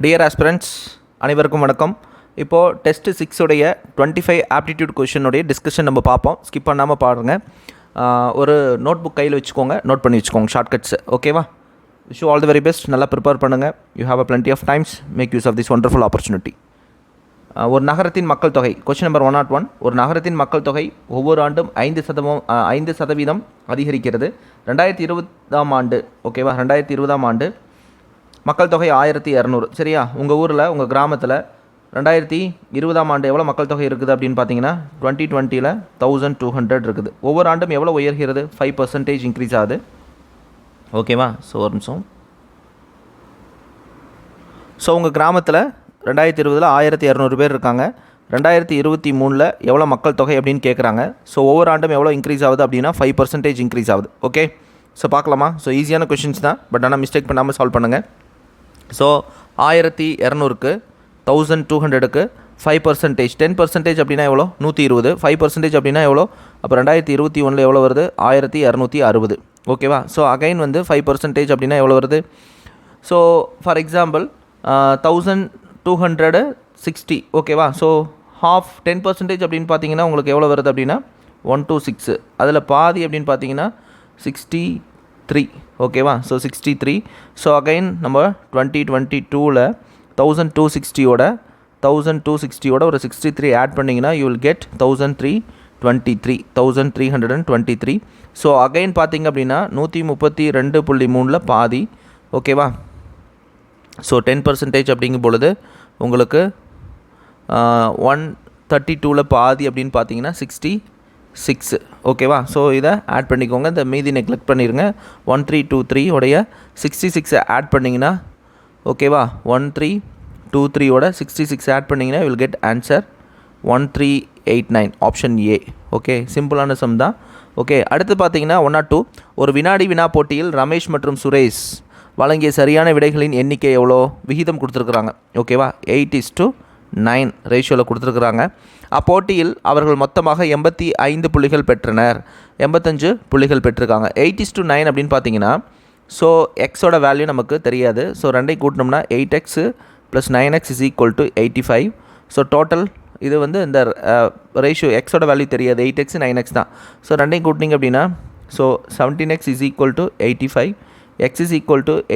Dear aspirants அனைவருக்கும் வணக்கம். இப்போது டெஸ்ட் 6 உடைய 25 ஆப்டிடியூட் கொஷனுடைய டிஸ்கஷன் நம்ம பார்ப்போம். ஸ்கிப் பண்ணாமல் பாருங்கள். ஒரு நோட் புக் கையில் வச்சுக்கோங்க, நோட் பண்ணி வச்சுக்கோங்க ஷார்ட்கட்ஸ். ஓகேவா? Wish you all the very best. நல்லா ப்ரிப்பேர் பண்ணுங்கள். You have a plenty of times. Make use of this wonderful opportunity. ஒரு நகரத்தின் மக்கள் தொகை, கொஸ்டின் நம்பர் 101. ஒரு நகரத்தின் மக்கள் தொகை ஒவ்வொரு ஆண்டும் 5% அதிகரிக்கிறது. 2020ஆம் ஆண்டு, ஓகேவா, 2020ஆம் ஆண்டு மக்கள் தொகை 1200. சரியா? உங்கள் ஊரில், உங்கள் கிராமத்தில் 2020ஆம் ஆண்டு எவ்வளோ மக்கள் தொகை இருக்குது அப்படின்னு பார்த்தீங்கன்னா 2020ல் 1200 இருக்குது. ஒவ்வொரு ஆண்டும் எவ்வளோ உயர்கிறது? 5% இன்க்ரீஸ் ஆகுது. ஓகேவா? ஸோ ஒரு நிமிஷம். ஸோ உங்கள் கிராமத்தில் 2020ல் 1200 பேர் இருக்காங்க. 2023ல் எவ்வளோ மக்கள் தொகை அப்படின்னு கேட்குறாங்க. ஸோ ஒவ்வொரு ஆண்டும் எவ்வளோ இன்க்ரீஸ் ஆகுது அப்படின்னா 5% இன்க்ரீஸ் ஆகுது. ஓகே, ஸோ பார்க்கலாமா? ஸோ ஈஸியான கொஷின்ஸ் தான், பட் ஆனால் மிஸ்டேக் பண்ணாமல் சால்வ் பண்ணுங்கள். ஸோ 1200க்கு 1200க்கு 5%, 10% அப்படின்னா எவ்வளோ? 120. 5% அப்படின்னா எவ்வளோ? அப்போ 2021ல் எவ்வளோ வருது? 1260. ஓகேவா? ஸோ அகைன் வந்து 5% அப்படின்னா எவ்வளோ வருது? So for example 1260. ஓகேவா? ஸோ half 10% அப்படின்னு பார்த்தீங்கன்னா உங்களுக்கு எவ்வளோ வருது அப்படின்னா 126. அதில் பாதி அப்படின்னு பார்த்தீங்கன்னா 63. ஓகேவா? ஸோ 63. ஸோ அகைன் நம்ம 2022ல் 1260யோட ஒரு 63 ஆட் பண்ணிங்கன்னா you will get 1323. So again பார்த்தீங்க அப்படின்னா 132.3ல் பாதி. ஓகேவா? ஸோ 10% அப்படிங்கும் பொழுது உங்களுக்கு 132ல் பாதி அப்படின்னு பார்த்தீங்கன்னா 66. ஓகேவா? ஸோ இதை ஆட் பண்ணிக்கோங்க. இந்த மீதி நெக்லெக்ட் பண்ணிடுங்க. 1323 உடைய 66 ஆட் பண்ணிங்கன்னா, ஓகேவா, 1323யோட 66 ஆட் பண்ணிங்கன்னா will get answer 1389. Option A. Okay, சிம்பிளான சம் தான். ஓகே, அடுத்து பார்த்தீங்கன்னா 102. ஒரு வினாடி வினா போட்டியில் ரமேஷ் மற்றும் சுரேஷ் வழங்கிய சரியான விடைகளின் எண்ணிக்கை எவ்வளோ? விகிதம் கொடுத்துருக்குறாங்க. ஓகேவா? 8:9 ரேஷியோவில் கொடுத்துருக்குறாங்க. அப்போட்டியில் அவர்கள் மொத்தமாக 85 புள்ளிகள் பெற்றனர். 85 புள்ளிகள் பெற்றிருக்காங்க. 8:9 அப்படின்னு பார்த்தீங்கன்னா, ஸோ எக்ஸோட வேல்யூ நமக்கு தெரியாது. ஸோ ரெண்டையும் கூட்டினோம்னா 8x + 9x = 85. ஸோ டோட்டல் இது வந்து இந்த ரேஷியோ எக்ஸோட வேல்யூ தெரியாது. 8x 9x தான். ஸோ ரெண்டையும் கூட்டினீங்க அப்படின்னா, so 17x = 85. x =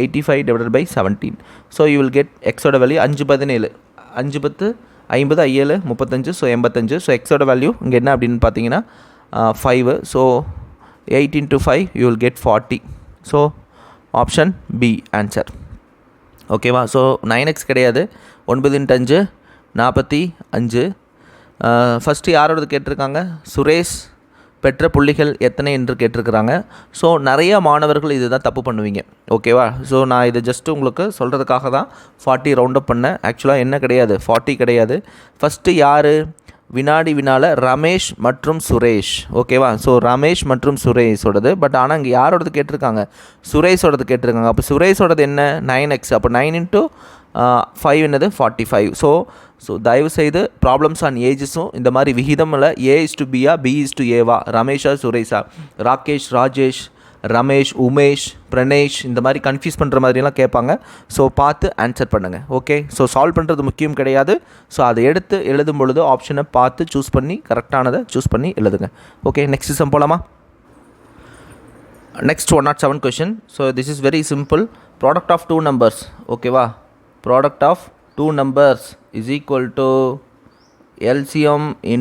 85/17. So you will get எக்ஸோட வேல்யூ 5/17. 5×10 50, 7 35. ஸோ 85. ஸோ எக்ஸோட வேல்யூ இங்கே என்ன அப்படின்னு பார்த்தீங்கன்னா 5. So 8 × 5 you will get 40. So option B answer. ஓகேவா? ஸோ 9x கிடையாது. 9 × 5 45. ஃபஸ்ட்டு யாரோடது கேட்டிருக்காங்க? சுரேஷ் பெற்ற புள்ளிகள் எத்தனை என்று கேட்டிருக்கிறாங்க. ஸோ நிறைய மாணவர்கள் இது தான் தப்பு பண்ணுவீங்க. ஓகேவா? ஸோ நான் இதை ஜஸ்ட்டு உங்களுக்கு சொல்கிறதுக்காக தான் 40 ரவுண்ட் அப் பண்ணேன். ஆக்சுவலாக என்ன கிடையாது, 40 கிடையாது. ஃபஸ்ட்டு யார்? வினாடி வினால ரமேஷ் மற்றும் சுரேஷ். ஓகேவா? ஸோ ரமேஷ் மற்றும் சுரேஷோடது. பட் ஆனால் இங்கே யாரோடது கேட்டிருக்காங்க? சுரேஷோடது கேட்டிருக்காங்க. அப்போ சுரேஷோடது என்ன? 9x. அப்போ 9 × 5 என்னது? 45. ஸோ தயவுசெய்து ப்ராப்ளம்ஸ் ஆன் ஏஜஸும் இந்த மாதிரி விகிதமில் A:B, B:A, ரமேஷா சுரேஷா, ராகேஷ் ராஜேஷ், ரமேஷ் உமேஷ் பிரணேஷ், இந்த மாதிரி கன்ஃபியூஸ் பண்ணுற மாதிரிலாம் கேட்பாங்க. ஸோ பார்த்து ஆன்சர் பண்ணுங்கள். ஓகே, ஸோ சால்வ் பண்ணுறது முக்கியம் கிடையாது. ஸோ அதை எடுத்து எழுதும் பொழுது ஆப்ஷனை பார்த்து சூஸ் பண்ணி கரெக்டானதை சூஸ் பண்ணி எழுதுங்க. ஓகே, நெக்ஸ்ட் சம் போகலாமா? Next 107 question. So this is very simple. Product of 2 numbers. ஓகேவா? Product of 2 numbers is equal to LCM ×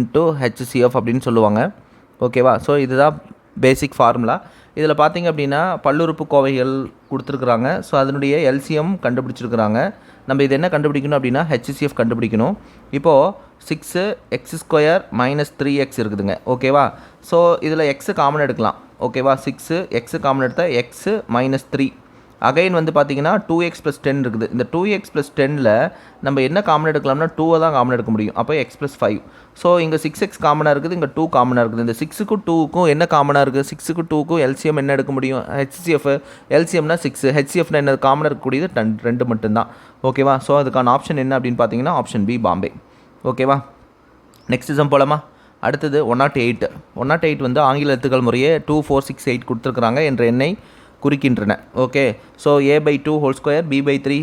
HCF அப்படின்னு சொல்லுவாங்க. ஓகேவா? ஸோ இதுதான் பேசிக் ஃபார்முலா. இதில் பார்த்தீங்க அப்படின்னா பல்லுறுப்புக்கோவைகள் கொடுத்துருக்குறாங்க. ஸோ அதனுடைய LCM கண்டுபிடிச்சிருக்கிறாங்க. நம்ம இது என்ன கண்டுபிடிக்கணும் அப்படின்னா HCF கண்டுபிடிக்கணும். இப்போது 6x² - 3x இருக்குதுங்க. ஓகேவா? ஸோ இதில் x காமன் எடுக்கலாம். ஓகேவா? 6x காமன் எடுத்தால் x - 3. அகைன் வந்து பார்த்தீங்கன்னா 2x + 10 இருக்குது. இந்த 2x + 10ல் நம்ம என்ன காமன் எடுக்கலாம்னா 2 தான் காமன் எடுக்க முடியும். அப்போ x + 5. ஸோ இங்கே 6x காமனாக இருக்குது, இங்கே 2 காமனாக இருக்குது. இந்த 6க்கும் 2க்கும் என்ன காமனாக இருக்குது? 6க்கும் 2க்கும் LCM என்ன எடுக்க முடியும்? HCF. LCMனா 6, HCFனா என்ன? காமனாக இருக்கக்கூடியது 2 மட்டும்தான். ஓகேவா? ஸோ அதுக்கான ஆப்ஷன் என்ன அப்படின்னு பார்த்தீங்கன்னா ஆப்ஷன் பி, பாம்பே. ஓகேவா? நெக்ஸ்ட் சம் போலாமா? அடுத்தது 108. 108 வந்து ஆங்கில எழுத்துக்கள் முறையே 2, 4, 6, 8 கொடுத்துருக்குறாங்க என்ற எண்ணை குறிக்கின்றன. Okay, so a/2 whole square, b/3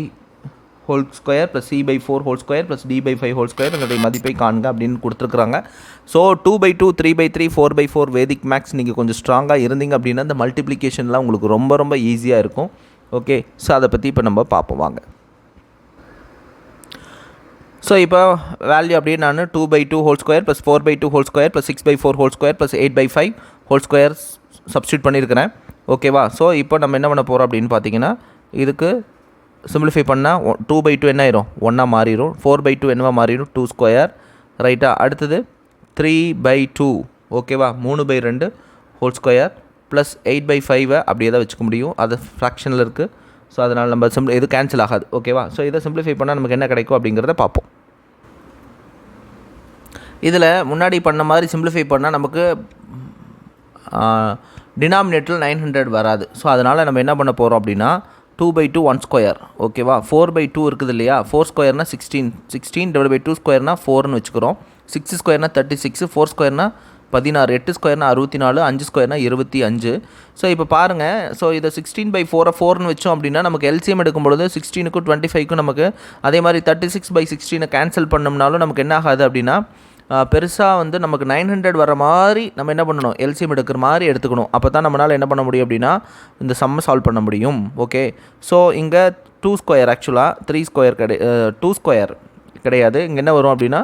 whole square plus C by 4 whole square plus D by 5 whole square இதனுடைய மதிப்பை காண்க அப்படின்னு கொடுத்துருக்குறாங்க. ஸோ 2/2 3/3 4/4 வேதிக் மேக்ஸ் நீங்கள் கொஞ்சம் ஸ்ட்ராங்காக இருந்தீங்க அப்படின்னா இந்த மல்டிப்ளிகேஷன்லாம் உங்களுக்கு ரொம்ப ரொம்ப ஈஸியாக இருக்கும். ஓகே, ஸோ அதை பற்றி இப்போ நம்ம பார்ப்போம் வாங்க. ஸோ இப்போ வேல்யூ அப்படியே நான் 2/2 whole square plus 4/2 whole square plus 6/4 whole square plus 8/5 whole square substitute பண்ணியிருக்கிறேன். ஓகேவா? ஸோ இப்போ நம்ம என்ன பண்ண போகிறோம் அப்படின்னு பார்த்தீங்கன்னா இதுக்கு சிம்பிளிஃபை பண்ணால் 2/2 என்ன ஆயிரும் 1 மாறிடும். 4/2 என்னவா மாறிடும் 2 ஸ்கொயர். ரைட்டா? அடுத்தது 3/2 ஓகேவா 3/2 ஹோல் ஸ்கொயர் ப்ளஸ் 8/5 அப்படியே தான் வச்சுக்க முடியும், அது ஃப்ராக்ஷனில் இருக்குது. ஸோ அதனால் நம்ம எது கேன்சல் ஆகாது. ஓகேவா? ஸோ இதை சிம்பிளிஃபை பண்ணால் நமக்கு என்ன கிடைக்கும் அப்படிங்கிறத பார்ப்போம். இதில் முன்னாடி பண்ண மாதிரி சிம்பிளிஃபை பண்ணால் நமக்கு டினாமினேட்டரில் 900 வராது. ஸோ அதனால் நம்ம என்ன பண்ண போகிறோம் அப்படின்னா 2/2 1 ஸ்கொயர். ஓகேவா? 4/2 இருக்குது இல்லையா, 4 ஸ்கொயர்னால் 16 16/2 ஸ்கொயர்னால் 4ன்னு வச்சுக்கிறோம். 6 ஸ்கொயர்னால் 36 4 ஸ்கொயர்னால் 16 8 ஸ்கொயர்னால் 64 5 ஸ்கொயர்னால் 25. ஸோ இப்போ பாருங்கள், ஸோ இதை 16/4 4ன்னு வச்சோம் அப்படின்னா நமக்கு எல்சிஎம் எடுக்கும்பொழுது 16க்கும் 25க்கும் நமக்கு அதே மாதிரி 36/16 கேன்சல் பண்ணோம்னாலும் நமக்கு என்ன ஆகாது அப்படின்னா பெருசாக வந்து நமக்கு 900 வர மாதிரி நம்ம என்ன பண்ணணும், எல்சிஎம் எடுக்கிற மாதிரி எடுத்துக்கணும். அப்போ தான் நம்மளால் என்ன பண்ண முடியும் அப்படின்னா இந்த சம்மை சால்வ் பண்ண முடியும். ஓகே, ஸோ இங்கே 2 ஸ்கொயர் ஆக்சுவலாக 3 ஸ்கொயர் 2 ஸ்கொயர் கிடையாது, இங்கே என்ன வரும் அப்படின்னா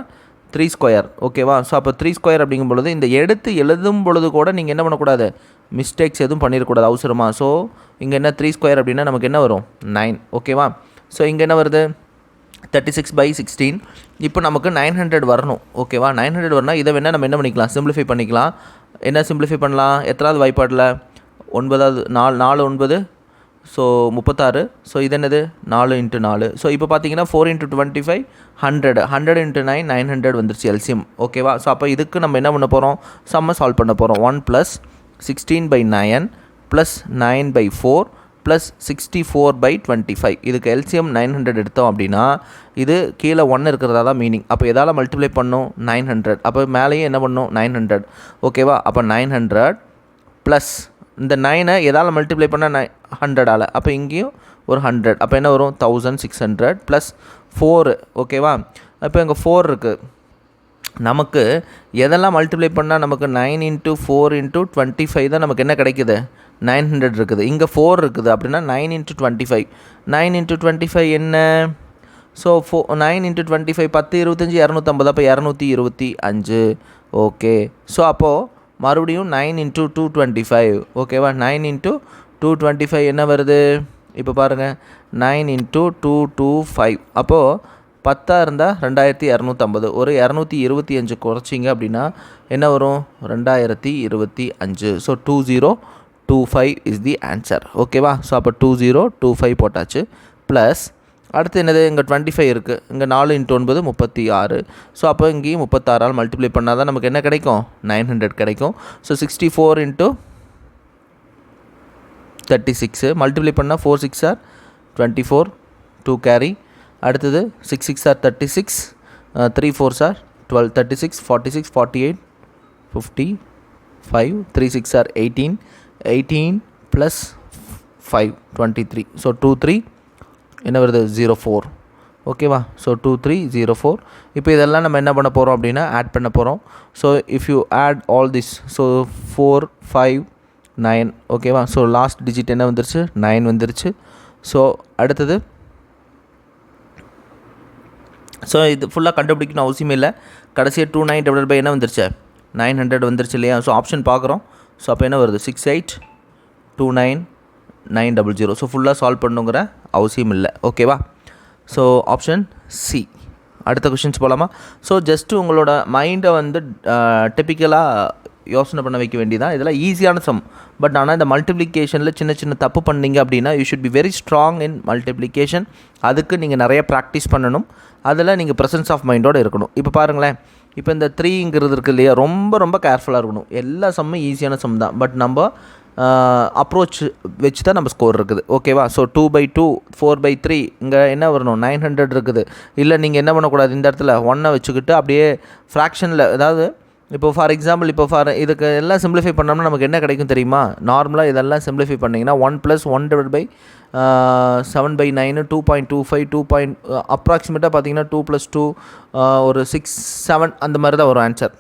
3 ஸ்கொயர். ஓகேவா? ஸோ அப்போ 3 ஸ்கொயர் அப்படிங்கும் பொழுது இந்த எடுத்து எழுதும் பொழுது கூட நீங்கள் என்ன பண்ணக்கூடாது, மிஸ்டேக்ஸ் எதுவும் பண்ணிடக்கூடாது அவசரமாக. ஸோ இங்கே என்ன 3 ஸ்கொயர் அப்படின்னா நமக்கு என்ன வரும் 9. ஓகேவா? ஸோ இங்கே என்ன வருது 36/16. இப்போ நமக்கு 900 வரணும். ஓகேவா? 900 வரணும். இதை வேணால் நம்ம என்ன பண்ணிக்கலாம், சிம்பிளிஃபை பண்ணிக்கலாம். என்ன சிம்பிளிஃபை பண்ணலாம், எத்தனாவது வாய்ப்பாடில் 9வது 4 9 ஸோ 36. ஸோ இது என்னது 4 × 4. ஸோ இப்போ பார்த்தீங்கன்னா 4 × 25 100 100 × 9 900 வந்துருச்சு எல்சிஎம். ஓகேவா? ஸோ அப்போ இதுக்கு நம்ம என்ன பண்ண போகிறோம், சம்மை சால்வ் பண்ண போகிறோம். 1 + 16/9 + 9/4 ப்ளஸ் 64/25. இதுக்கு எல்சிஎம் 900 எடுத்தோம் அப்படின்னா இது கீழே 1 இருக்கிறதா தான் மீனிங். அப்போ எதால் மல்டிப்ளை பண்ணோம் 900. அப்போ மேலேயும் என்ன பண்ணோம் 900. ஓகேவா? அப்போ 900 ப்ளஸ் இந்த 9 எதால் மல்டிப்ளை பண்ணால் 100ஆல், அப்போ இங்கேயும் ஒரு 100. அப்போ என்ன வரும் 1600 ப்ளஸ் 4. ஓகேவா? இப்போ இங்கே 4 இருக்குது. நமக்கு எதெல்லாம் மல்டிப்ளை பண்ணால் நமக்கு 9 × 4 × 25 தான் நமக்கு என்ன கிடைக்குது 900 இருக்குது. இங்கே 4 இருக்குது அப்படின்னா 9 × 25 9 × 25 என்ன, ஸோ 9 × 25 10 25 250. அப்போ 225. ஓகே, ஸோ அப்போது மறுபடியும் 9 × 225. ஓகேவா? 9 × 225 என்ன வருது, இப்போ பாருங்கள் 9 × 225. அப்போது 10 இருந்தால் 2250. ஒரு 225 குறைச்சிங்க அப்படின்னா என்ன வரும் 2025. So 2025 is the answer. ஓகேவா? ஸோ அப்போ 2025 போட்டாச்சு. ப்ளஸ் அடுத்து என்னது, இங்கே 25 இருக்குது, இங்கே 4 × 9 36. ஸோ அப்போ இங்கேயும் 36ஆல் மல்டிப்ளை பண்ணால் தான் நமக்கு என்ன கிடைக்கும் 900 கிடைக்கும். ஸோ 64 × 36 மல்டிப்ளை பண்ணால் 4 6 are 24 2 கேரி. அடுத்தது 6 6 are 36 3 4 are 12 36 46 48 55 3 6 are 18 18 + 5 23. ஸோ 23 என்ன வருது 04. ஓகேவா? ஸோ 2304. இப்போ இதெல்லாம் நம்ம என்ன பண்ண போகிறோம் அப்படின்னா ஆட் பண்ண போகிறோம். So if you add all this, so 4 5 9. ஓகேவா? ஸோ லாஸ்ட் டிஜிட் என்ன வந்துருச்சு 9 வந்துருச்சு. ஸோ அடுத்தது ஸோ இது ஃபுல்லாக கண்டுபிடிக்கணும் அவசியமே இல்லை. கடைசியாக 29 என்ன வந்துருச்சு 900 வந்துருச்சு இல்லையா? ஸோ ஆப்ஷன் பார்க்குறோம். ஸோ அப்போ என்ன வருது 6829900. ஸோ ஃபுல்லாக சால்வ் பண்ணுங்கிற அவசியம் இல்லை. ஓகேவா? So option C. அடுத்த கொஷின்ஸ் போகலாமா? ஸோ ஜஸ்ட்டு உங்களோட மைண்டை வந்து டிப்பிக்கலாக யோசனை பண்ண வைக்க வேண்டியதான். இதெல்லாம் ஈஸியான சம். பட் ஆனால் இந்த மல்டிப்ளிகேஷனில் சின்ன சின்ன தப்பு பண்ணிங்க அப்படின்னா you should be very strong in multiplication. அதுக்கு நீங்கள் நிறைய ப்ராக்டிஸ் பண்ணணும். அதில் நீங்கள் ப்ரெசன்ஸ் ஆஃப் மைண்டோடு இருக்கணும். இப்போ பாருங்களேன், இப்போ இந்த 3ங்கிறது இருக்குது இல்லையா, ரொம்ப ரொம்ப கேர்ஃபுல்லாக இருக்கணும். எல்லா சம்மும் ஈஸியான சம் தான். பட் நம்ம அப்ரோச் வச்சு தான் நம்ம ஸ்கோர் இருக்குது. ஓகேவா? ஸோ 2/2 4/3 இங்கே என்ன வரணும் 900 இருக்குது. இல்லை நீங்கள் என்ன பண்ணக்கூடாது, இந்த இடத்துல 1 வச்சுக்கிட்டு அப்படியே ஃப்ராக்ஷனில், அதாவது இப்போ ஃபார் எக்ஸாம்பிள் இதுக்கு எல்லாம் சிம்பிளிஃபை பண்ணோம்னா நமக்கு என்ன கிடைக்கும் தெரியுமா? நார்மலாக இதெல்லாம் சிம்பிளிஃபை பண்ணிங்கன்னா 1 + 1 / 7/9 2.25 அப்ராக்சிமேட்டாக பார்த்தீங்கன்னா 2 + 2 ஒரு 6 7 அந்த மாதிரி தான் வரும் ஆன்சர்.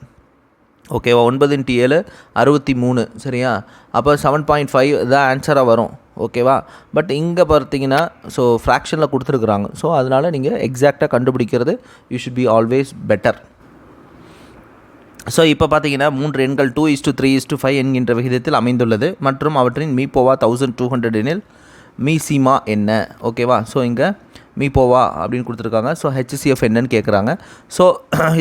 ஓகேவா? 9 × 7 63 சரியா? அப்போ 7.5 தான் ஆன்சராக வரும். ஓகேவா? பட் இங்கே பார்த்தீங்கன்னா ஸோ ஃப்ராக்ஷனில் கொடுத்துருக்குறாங்க. ஸோ அதனால் நீங்கள் எக்ஸாக்டாக கண்டுபிடிக்கிறது you should be always better. So இப்போ பார்த்தீங்கன்னா 3 எண்கள் 2:3:5 என்கின்ற விகிதத்தில் அமைந்துள்ளது மற்றும் அவற்றின் மீப்போவா 1200 எனில் மீசிமா என்ன? ஓகேவா? ஸோ இங்கே மீப்போவா அப்படின்னு கொடுத்துருக்காங்க. ஸோ HCF என்னன்னு கேட்குறாங்க. ஸோ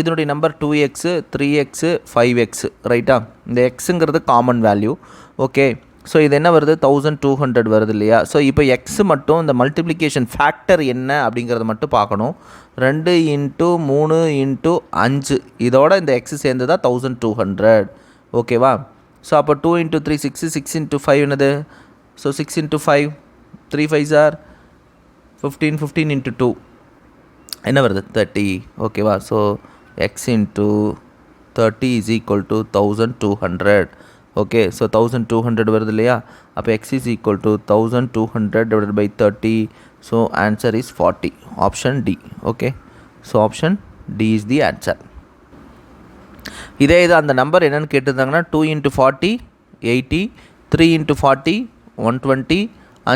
இதனுடைய நம்பர் 2x 3x 5x ரைட்டா? இந்த எக்ஸுங்கிறது காமன் வேல்யூ. ஓகே, ஸோ இது என்ன வருது? 1200 வருது இல்லையா? ஸோ இப்போ எக்ஸு மட்டும் இந்த மல்டிப்ளிகேஷன் ஃபேக்டர் என்ன அப்படிங்கிறத மட்டும் பார்க்கணும். 2 × 3 × 5 இதோட இந்த எக்ஸு சேர்ந்து தான் 1200. ஓகேவா? ஸோ அப்போ 2 × 3 6 6 × 5 என்னது? ஸோ 6 × 5 3 5s are 15 15 × 2 என்ன வருது? 30. ஓகேவா? So x × 30 = 1200. ஓகே, ஸோ 1200 வருது இல்லையா? அப்போ x = 1200 / 30. So answer is 40. Option D. Okay, so option D is the answer. இதே இது அந்த நம்பர் என்னென்னு கேட்டிருந்தாங்கன்னா 2 × 40 80 3 × 40 120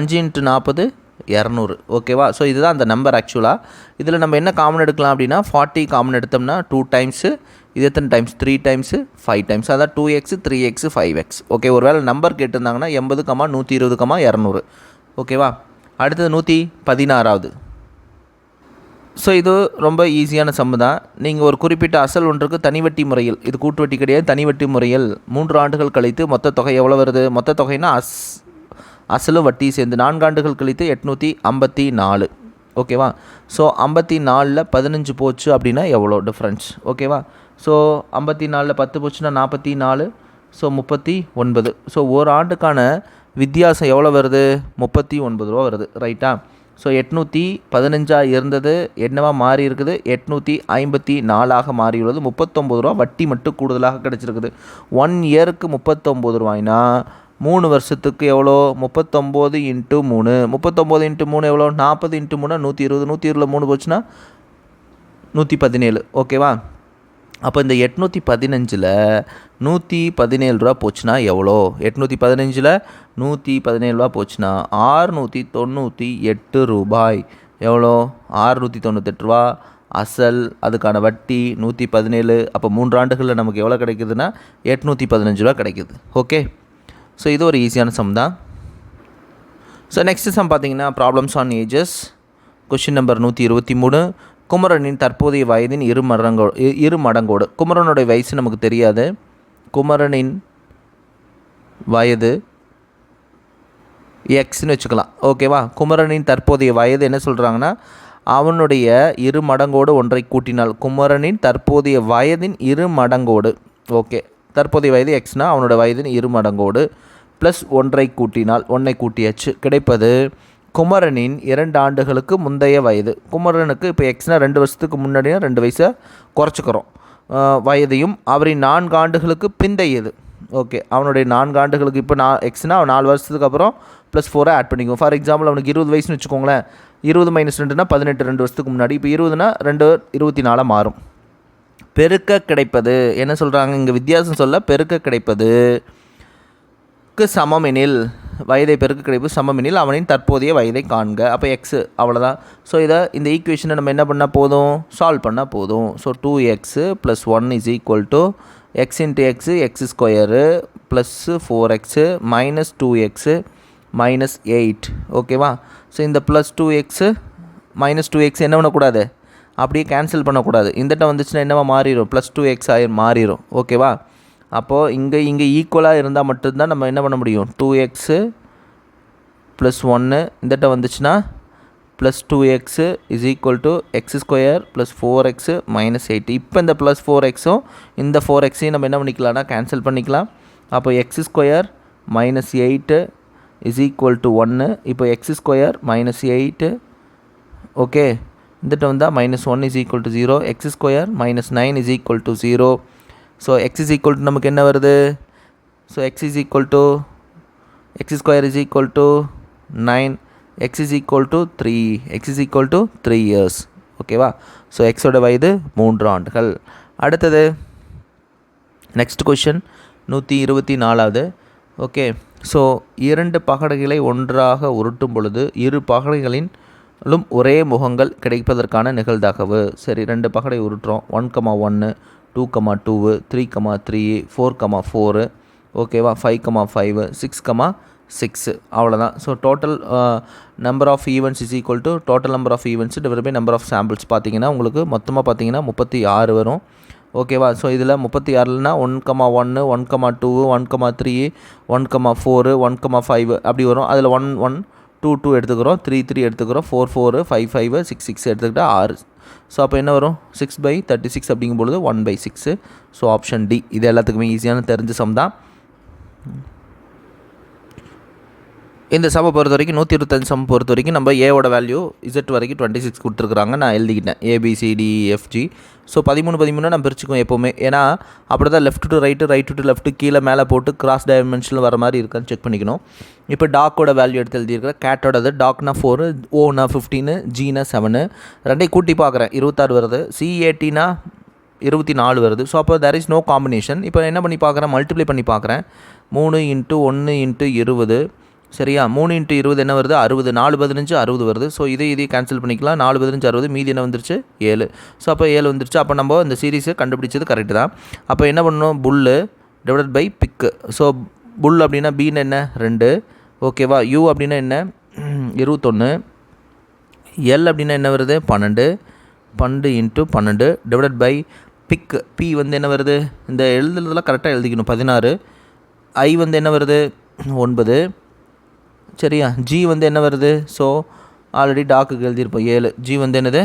5 × 40 200. ஓகேவா? ஸோ இதுதான் அந்த நம்பர் ஆக்சுவலாக. இதில் நம்ம என்ன காமன் எடுக்கலாம் அப்படின்னா 40 காமன் எடுத்தோம்னா 2 டைம்ஸு, இது எத்தனை டைம்ஸ்? 3 டைம்ஸு 5 டைம்ஸ், அதான் 2x 3x 5x. ஓகே, ஒரு வேளை நம்பர் கேட்டிருந்தாங்கன்னா 80, 120, 200. ஓகேவா? அடுத்தது 116வது. ஸோ இது ரொம்ப ஈஸியான சம்மு தான். நீங்கள் ஒரு குறிப்பிட்ட அசல் ஒன்றுக்கு தனிவட்டி முறையில், இது கூட்டுவட்டி கிடையாது, தனிவட்டி முறையில் 3 ஆண்டுகள் கழித்து மொத்த தொகை எவ்வளோ வருது? மொத்த தொகைனா அசலும் வட்டி சேர்ந்து 4 ஆண்டுகள் கழித்து 854. ஓகேவா? ஸோ 54ல் 15 போச்சு அப்படின்னா எவ்வளோ டிஃப்ரென்ஸ்? ஓகேவா? ஸோ 54ல் 10 போச்சுன்னா 44. ஸோ 39. ஸோ ஒரு ஆண்டுக்கான வித்தியாசம் எவ்வளோ வருது? 39 ரூபா வருது. ரைட்டா? ஸோ 815 இருந்தது என்னவா மாறி இருக்குது? 854 மாறியுள்ளது. 39 ரூபா வட்டி மட்டும் கூடுதலாக கிடச்சிருக்குது. 1 இயருக்கு 39 ரூபாய்னா 3 வருஷத்துக்கு எவ்வளோ? 39 × 3. 39 × 3 எவ்வளோ? 40 × 3 120. 120ல் 3 போச்சுன்னா 117. ஓகேவா? அப்போ இந்த 815ல் 117 ரூபா போச்சுன்னா எவ்வளோ? 815ல் 117 ரூபா போச்சுன்னா 698 ரூபாய். எவ்வளோ? 698 ரூபா அசல், அதுக்கான வட்டி 117. அப்போ 3 ஆண்டுகளில் நமக்கு எவ்வளோ கிடைக்குதுன்னா 815 ரூபா கிடைக்குது. ஓகே, ஸோ இது ஒரு ஈஸியான சம் தான். ஸோ நெக்ஸ்ட் சம் பார்த்தீங்கன்னா problems on ages. Question number 123. குமரனின் தற்போதைய வயதின் இரு மடங்கோடு. குமரனுடைய வயசு நமக்கு தெரியாது. குமரனின் வயது எக்ஸ்ன்னு வச்சுக்கலாம். ஓகேவா? குமரனின் தற்போதைய வயது என்ன சொல்கிறாங்கன்னா அவனுடைய 2 மடங்கோடு 1 கூட்டினால், குமரனின் தற்போதைய வயதின் 2 மடங்கோடு. ஓகே, தற்போதைய வயது எக்ஸ்னால் அவனோட வயதின் 2 மடங்கோடு ப்ளஸ் 1 கூட்டினால், 1 கூட்டியாச்சு, கிடைப்பது குமரனின் 2 ஆண்டுகளுக்கு முந்தைய வயது. குமரனுக்கு இப்போ எக்ஸ்னால் 2 வருஷத்துக்கு முன்னாடினா 2 வயசை குறைச்சிக்கிறோம் வயதையும், அவரின் 4 ஆண்டுகளுக்கு பிந்தையது. ஓகே, அவனுடைய 4 ஆண்டுகளுக்கு இப்போ எக்ஸ்னால் அவன் 4 வருஷத்துக்கு அப்புறம் ப்ளஸ் 4 ஆட் பண்ணிக்குவோம். ஃபார் எக்ஸாம்பிள் அவனுக்கு 20 வயசுன்னு வச்சுக்கோங்களேன். 20 - 2னா 18, 2 வருஷத்துக்கு முன்னாடி. இப்போ 20னா 2 24 மாறும். பெருக்க கிடைப்பது என்ன சொல்கிறாங்க இங்கே? வித்தியாசம் சொல்ல பெருக்க கிடைப்பதுக்கு சமம் எனில், வயதை பெருக்க கிடைப்பது சமம் எனில் அவனின் தற்போதைய வயதை காண்க. அப்போ எக்ஸு அவ்வளோதான். ஸோ இந்த ஈக்குவேஷனை நம்ம என்ன பண்ணால் போதும்? சால்வ் பண்ணால் போதும். So 2x + 1 = x × x x² plus 4x - 2x - 8. ஓகேவா? ஸோ இந்த ப்ளஸ் 2x - 2x என்ன பண்ணக்கூடாது? அப்படியே கேன்சல் பண்ணக்கூடாது. இந்தட்ட வந்துச்சுன்னா என்னவா மாறிடும்? ப்ளஸ் 2x மாறிடும். ஓகேவா? அப்போது இங்கே ஈக்குவலாக இருந்தால் மட்டும்தான் நம்ம என்ன பண்ண முடியும்? 2x + 1 இந்தட்ட வந்துச்சுன்னா plus 2x = x² plus 4x - 8. இப்போ இந்த ப்ளஸ் 4xம் இந்த 4xையும் நம்ம என்ன பண்ணிக்கலாம்னா கேன்சல் பண்ணிக்கலாம். அப்போ x² - 8 = 1. இப்போ x² - 8. ஓகே, இந்தட்ட வந்தால் -1 = 0. x² - 9 = 0. So X is equal to நமக்கு என்ன வருது? So X is equal to X square is equal to 9, X is equal to 3, X is equal to 3 years. ஓகேவா? ஸோ எக்ஸோட வயது 3 ஆண்டுகள். அடுத்தது நெக்ஸ்ட் கொஷின் 124வது. ஓகே, ஸோ 2 பகடைகளை ஒன்றாக உருட்டும் பொழுது இரு பகடைகளிலும் ஒரே முகங்கள் கிடைப்பதற்கான நிகழ்தகவு. சரி, 2 பகடை உருட்டுறோம். 1,1, 2,2, 3,3, 4,4. ஓகேவா? 5,5, 6,6. அவ்வளோதான். So total number of events is equal to total number of events divide by number of samples. பார்த்தீங்கன்னா உங்களுக்கு மொத்தமாக பார்த்தீங்கன்னா 36 வரும். ஓகேவா? ஸோ இதில் 36னா 1,1, 1,2, 1,3, 1,4, 1,5 அப்படி வரும். அதில் 1, 1, 2, 2 எடுத்துக்கிறோம், 3, 3 எடுத்துக்கிறோம், 4, 4, 5, 5, 6, 6 எடுத்துக்கிட்டால் 6. ஸோ அப்போ என்ன வரும்? 6/36 அப்படிங்கும்பொழுது 1/6. So option D. இது எல்லாத்துக்குமே ஈஸியான தெரிஞ்ச சம் தான். இந்த சம்மை பொறுத்த வரைக்கும் 125 சம் பொறுத்த வரைக்கும் நம்ம ஏவோட வேல்யூ இசட் வரைக்கும் 26 கொடுத்துருக்குறாங்க. நான் எழுதிக்கிட்டேன் ABCDEFG. ஸோ 13 நான் பிரிச்சுக்குவோம் எப்போவுமே. ஏன்னா அப்படி தான் left to right, right to left, கீழே மேலே போட்டு கிராஸ் டைமென்ஷனில் வர மாதிரி இருக்கான்னு செக் பண்ணிக்கணும். இப்போ டாக்கோட வேல்யூ எடுத்து எழுதியிருக்கிறேன். கேட்டோடது டாக்னா 4, ஓனா 15, ஜீனா 7. ரெண்டையும் கூட்டி பார்க்குறேன், 26 வருது. CATனா 24 வருது. ஸோ அப்போ தேர் இஸ் நோ காம்பினேஷன். இப்போ என்ன பண்ணி பார்க்குறேன்? மல்டிப்ளை பண்ணி பார்க்குறேன். 3 × 1 × 20. சரியா? 3 × 20 என்ன வருது? 60. 4 15 60 வருது. ஸோ இதை கேன்சல் பண்ணிக்கலாம். 4 15 60, மீதி என்ன வந்துருச்சு? 7. ஸோ அப்போ 7 வந்துருச்சு. அப்போ நம்ம இந்த சீரீஸை கண்டுபிடிச்சது கரெக்டு தான். அப்போ என்ன பண்ணணும்? புல்லு டிவைடட் பை பிக்கு. ஸோ புல் அப்படின்னா பீன்னு என்ன? 2. ஓகேவா? யூ அப்படின்னா என்ன? 21. எல் அப்படின்னா என்ன வருது? 12. 12 × 12 டிவைடட் பை பிக்கு. பி வந்து என்ன வருது? இந்த எழுதுறதுலாம் கரெக்டாக எழுதிக்கணும். 16. ஐ வந்து என்ன வருது? 9. சரியா? ஜி வந்து என்ன வருது? ஸோ ஆல்ரெடி டாக்குக்கு எழுதியிருப்போம் 7. ஜி வந்து என்னது?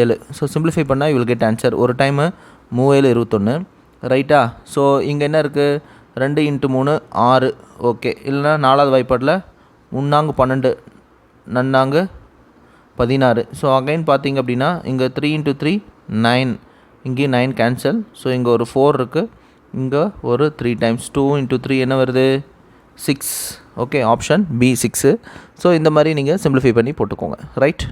7. ஸோ சிம்பிளிஃபை பண்ணால் யூ வில் கெட் ஆன்சர். ஒரு டைமு 3 7 21. ரைட்டா? ஸோ இங்கே என்ன இருக்குது? 2 × 3 6. ஓகே. இல்லைனா 4வது வாய்ப்பாட்டில் 3 12, 4 16. ஸோ அகைன் பார்த்தீங்க அப்படின்னா இங்கே 3 × 3 9. இங்கேயும் 9 கேன்சல். ஸோ இங்கே ஒரு 4 இருக்குது, இங்கே ஒரு 3 டைம்ஸ் 2 × 3 என்ன வருது? 6. Okay, option B 6. ஸோ இந்த மாதிரி நீங்கள் சிம்பிளிஃபை பண்ணி போட்டுக்கோங்க. ரைட்?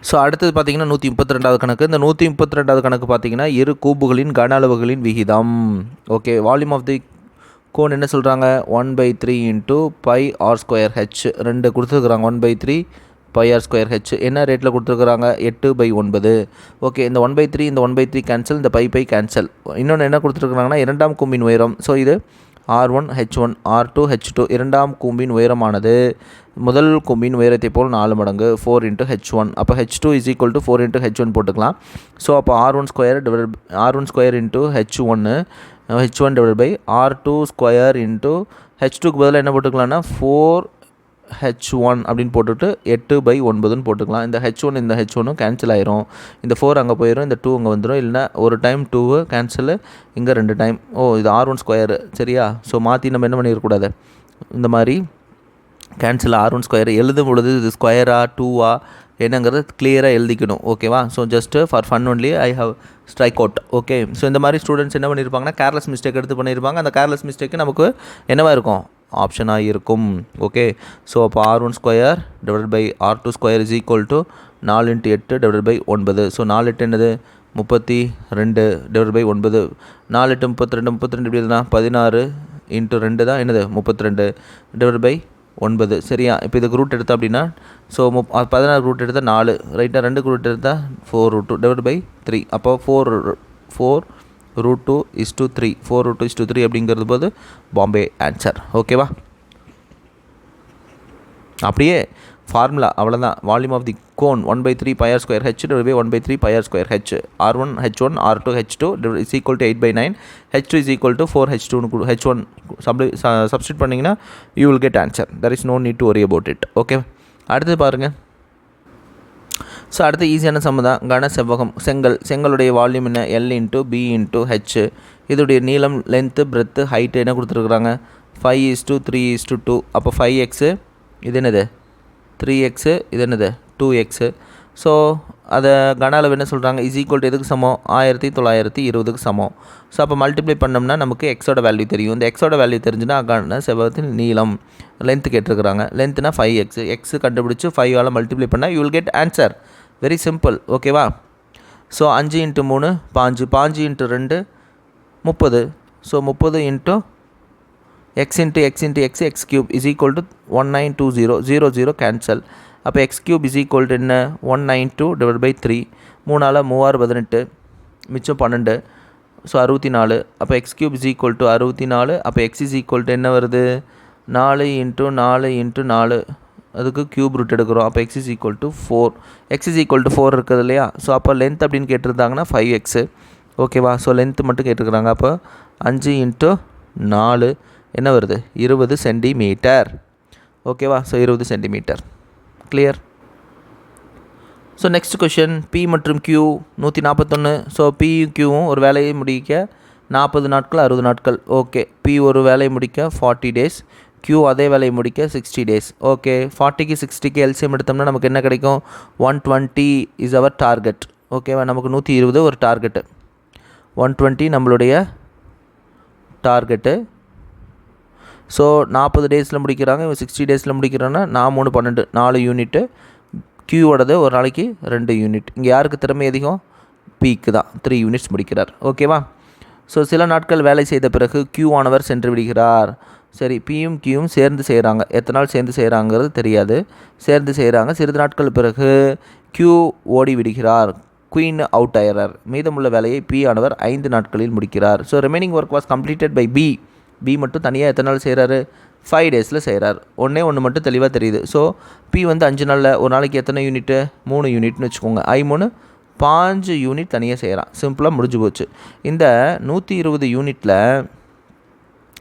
ஸோ அடுத்தது பார்த்தீங்கன்னா 132வது கணக்கு. இந்த 132வது கணக்கு பார்த்தீங்கன்னா இரு கூம்புகளின் கன அளவுகளின் விகிதம். Okay, volume of the cone என்ன சொல்கிறாங்க? 1/3 × πr²h. 2 கொடுத்துருக்குறாங்க. 1/3 πr²h என்ன ரேட்டில் கொடுத்துருக்குறாங்க? 8/9. ஓகே, இந்த 1/3 இந்த 1/3 கேன்சல், இந்த பை கேன்சல். இன்னொன்று என்ன கொடுத்துருக்குறாங்கன்னா இரண்டாம் கூம்பின் உயரம். ஸோ இது R1 H1 R2 H2. இரண்டாம் கூம்பின் உயரமானது முதல் கூம்பின் உயரத்தை போல் 4 மடங்கு 4 × H1. அப்போ H2 = 4 × H1 போட்டுக்கலாம். ஸோ அப்போ R1² × H1 divide by R2² × H2க்கு பதிலாக என்ன போட்டுக்கலாம்னா 4H1 அப்படின்னு போட்டுட்டு 8/9 போட்டுக்கலாம். இந்த H1 இந்த H1 கேன்சல் ஆயிரும். இந்த 4 அங்கே போயிடும், இந்த 2 அங்கே வந்துடும். இல்லைனா ஒரு டைம் 2 கேன்சலு, இங்கே 2 டைம். இது R1². சரியா? ஸோ மாற்றி நம்ம என்ன பண்ணிடக்கூடாது, இந்த மாதிரி கேன்சல் R1² எழுதும் பொழுது இது ஸ்கொயரா 2வா என்னங்கிறத கிளியராக எழுதிக்கணும். ஓகேவா? So just for fun only I have strike out. Okay, so இந்த மாதிரி ஸ்டூடெண்ட்ஸ் என்ன பண்ணியிருப்பாங்கன்னா கேர்லெஸ் மிஸ்டேக் எடுத்து பண்ணியிருப்பாங்க. அந்த கேர்லெஸ் மிஸ்டேக்கு நமக்கு என்னவாக இருக்கும்? ஆப்ஷனாக இருக்கும். ஓகே, ஸோ அப்போ R1² divide by R2² = 4 × 8 divide by 9. So 4 8 என்னது? 32 டிவைட் பை 9. 4 8 32, 32 எப்படி எழுதுனா? 16 × 2 தான் என்னது? 32 டிவைட் பை 9. சரியா? இப்போ இதுக்கு ரூட் எடுத்தோம் அப்படின்னா ஸோ 16 ரூட் எடுத்தால் 4. ரைட்டாக? 2க்கு ரூட் எடுத்தால் 4√2 டிவைட் பை 3. அப்போ 4√2 = 3. 4√2 = 3 அப்படிங்கிறது போது பாம்பே ஆன்சர். ஓகேவா? அப்படியே ஃபார்முலா அவ்வளோதான். Volume of the cone 1/3 πr²h divide by 1/3 πr²h. R1 H1 R2 H2 = 8/9. H2 = 4H2 H1 substitute பண்ணிங்கன்னா you will get answer. There is no need to worry about it. Okay, அடுத்து பாருங்கள். So அடுத்து ஈஸியான sum தான். கன செவ்வகம் செங்கலுடைய volume என்ன? L × B × H. இதோடைய நீளம், லென்த்து, பிரெத்து, ஹைட்டு என்ன கொடுத்துருக்குறாங்க? 5:3:2. அப்போ 5x இது என்னது? 3x இது என்னது? 2x. ஸோ அதை கன அளவு என்ன சொல்கிறாங்க இஸ் ஈக்குவல் டு எதுக்கு சமம் 1920க்கு சமம். ஸோ அப்போ மல்டிப்ளை பண்ணோம்னா நமக்கு எக்ஸோட வேல்யூ தெரியும். இந்த எக்ஸோட வேல்யூ தெரிஞ்சுன்னா கன செவ்வகத்தின் நீளம் லென்த்து கேட்டிருக்கிறாங்க. லென்த்னா 5x. எக்ஸ் கண்டுபிடிச்சி 5ஆல் மல்டிப்ளை பண்ணால் you will get answer. Very simple. ஓகேவா? So 5 × 3 5, 5 × 2 30. So 30 × x cube is equal to 1920 0 cancel. அப்போ x cube is equal to என்ன 192/3. 3ஆல் 3 18 மிச்சம் 12. ஸோ 64. அப்போ x cube is equal to 64. அப்போ x is equal to என்ன வருது 4 × 4 × 4. அதுக்கு கியூப் ரூட் எடுக்கிறோம். அப்போ x is equal to 4. x is equal to 4 இருக்குது இல்லையா? ஸோ அப்போ லென்த் அப்படின்னு கேட்டிருந்தாங்கன்னா 5x. ஓகேவா? ஸோ லென்த்து மட்டும் கேட்டிருக்கிறாங்க. அப்போ 5 × 4 என்ன வருது 20 சென்டிமீட்டர். ஓகேவா? So 20 centimetre. Clear? So next question P மற்றும் Q 141. ஸோ P Qவும் ஒரு வேலையை முடிக்க 40 நாட்கள் 60 நாட்கள். ஓகே. P ஒரு வேலையை முடிக்க 40 டேஸ், Q அதே வேலையை முடிக்க 60 டேஸ். ஓகே. 40க்கு 60க்கு எல்சிஎம் எடுத்தோம்னா நமக்கு என்ன கிடைக்கும் 120 இஸ் அவர் டார்கெட். ஓகேவா? நமக்கு 120 ஒரு டார்கெட்டு. 120 நம்மளுடைய டார்கெட்டு. ஸோ 40 டேஸில் முடிக்கிறாங்க, இவன் 60 டேஸில் முடிக்கிறான்னா 3 12 4 யூனிட்டு. கியூவோடது ஒரு நாளைக்கு 2 யூனிட். இங்கே யாருக்கு திறமை அதிகம் Pக்கு தான் 3 யூனிட்ஸ் முடிக்கிறார். ஓகேவா? ஸோ சில நாட்கள் வேலை செய்த பிறகு Q ஆனவர் சென்று விடுகிறார். சரி, Pயும் Qயும் சேர்ந்து செய்கிறாங்க. எத்தனை நாள் சேர்ந்து செய்கிறாங்கிறது தெரியாது. சேர்ந்து செய்கிறாங்க. சிறிது நாட்கள் பிறகு Q ஓடி விடுகிறார். குயின் அவுட் ஆகிறார். மீதமுள்ள வேலையை P ஆனவர் 5 நாட்களில் முடிக்கிறார். So remaining work was completed by B மட்டும் தனியாக எத்தனை நாள் செய்கிறாரு 5 டேஸில் செய்கிறார். ஒன்று மட்டும் தெளிவாக தெரியுது. ஸோ P வந்து 5 நாளில் ஒரு நாளைக்கு எத்தனை யூனிட்டு 3 யூனிட்னு வச்சுக்கோங்க. 5 யூனிட் தனியாக செய்கிறான். சிம்பிளாக முடிஞ்சு போச்சு. இந்த 120 யூனிட்டில்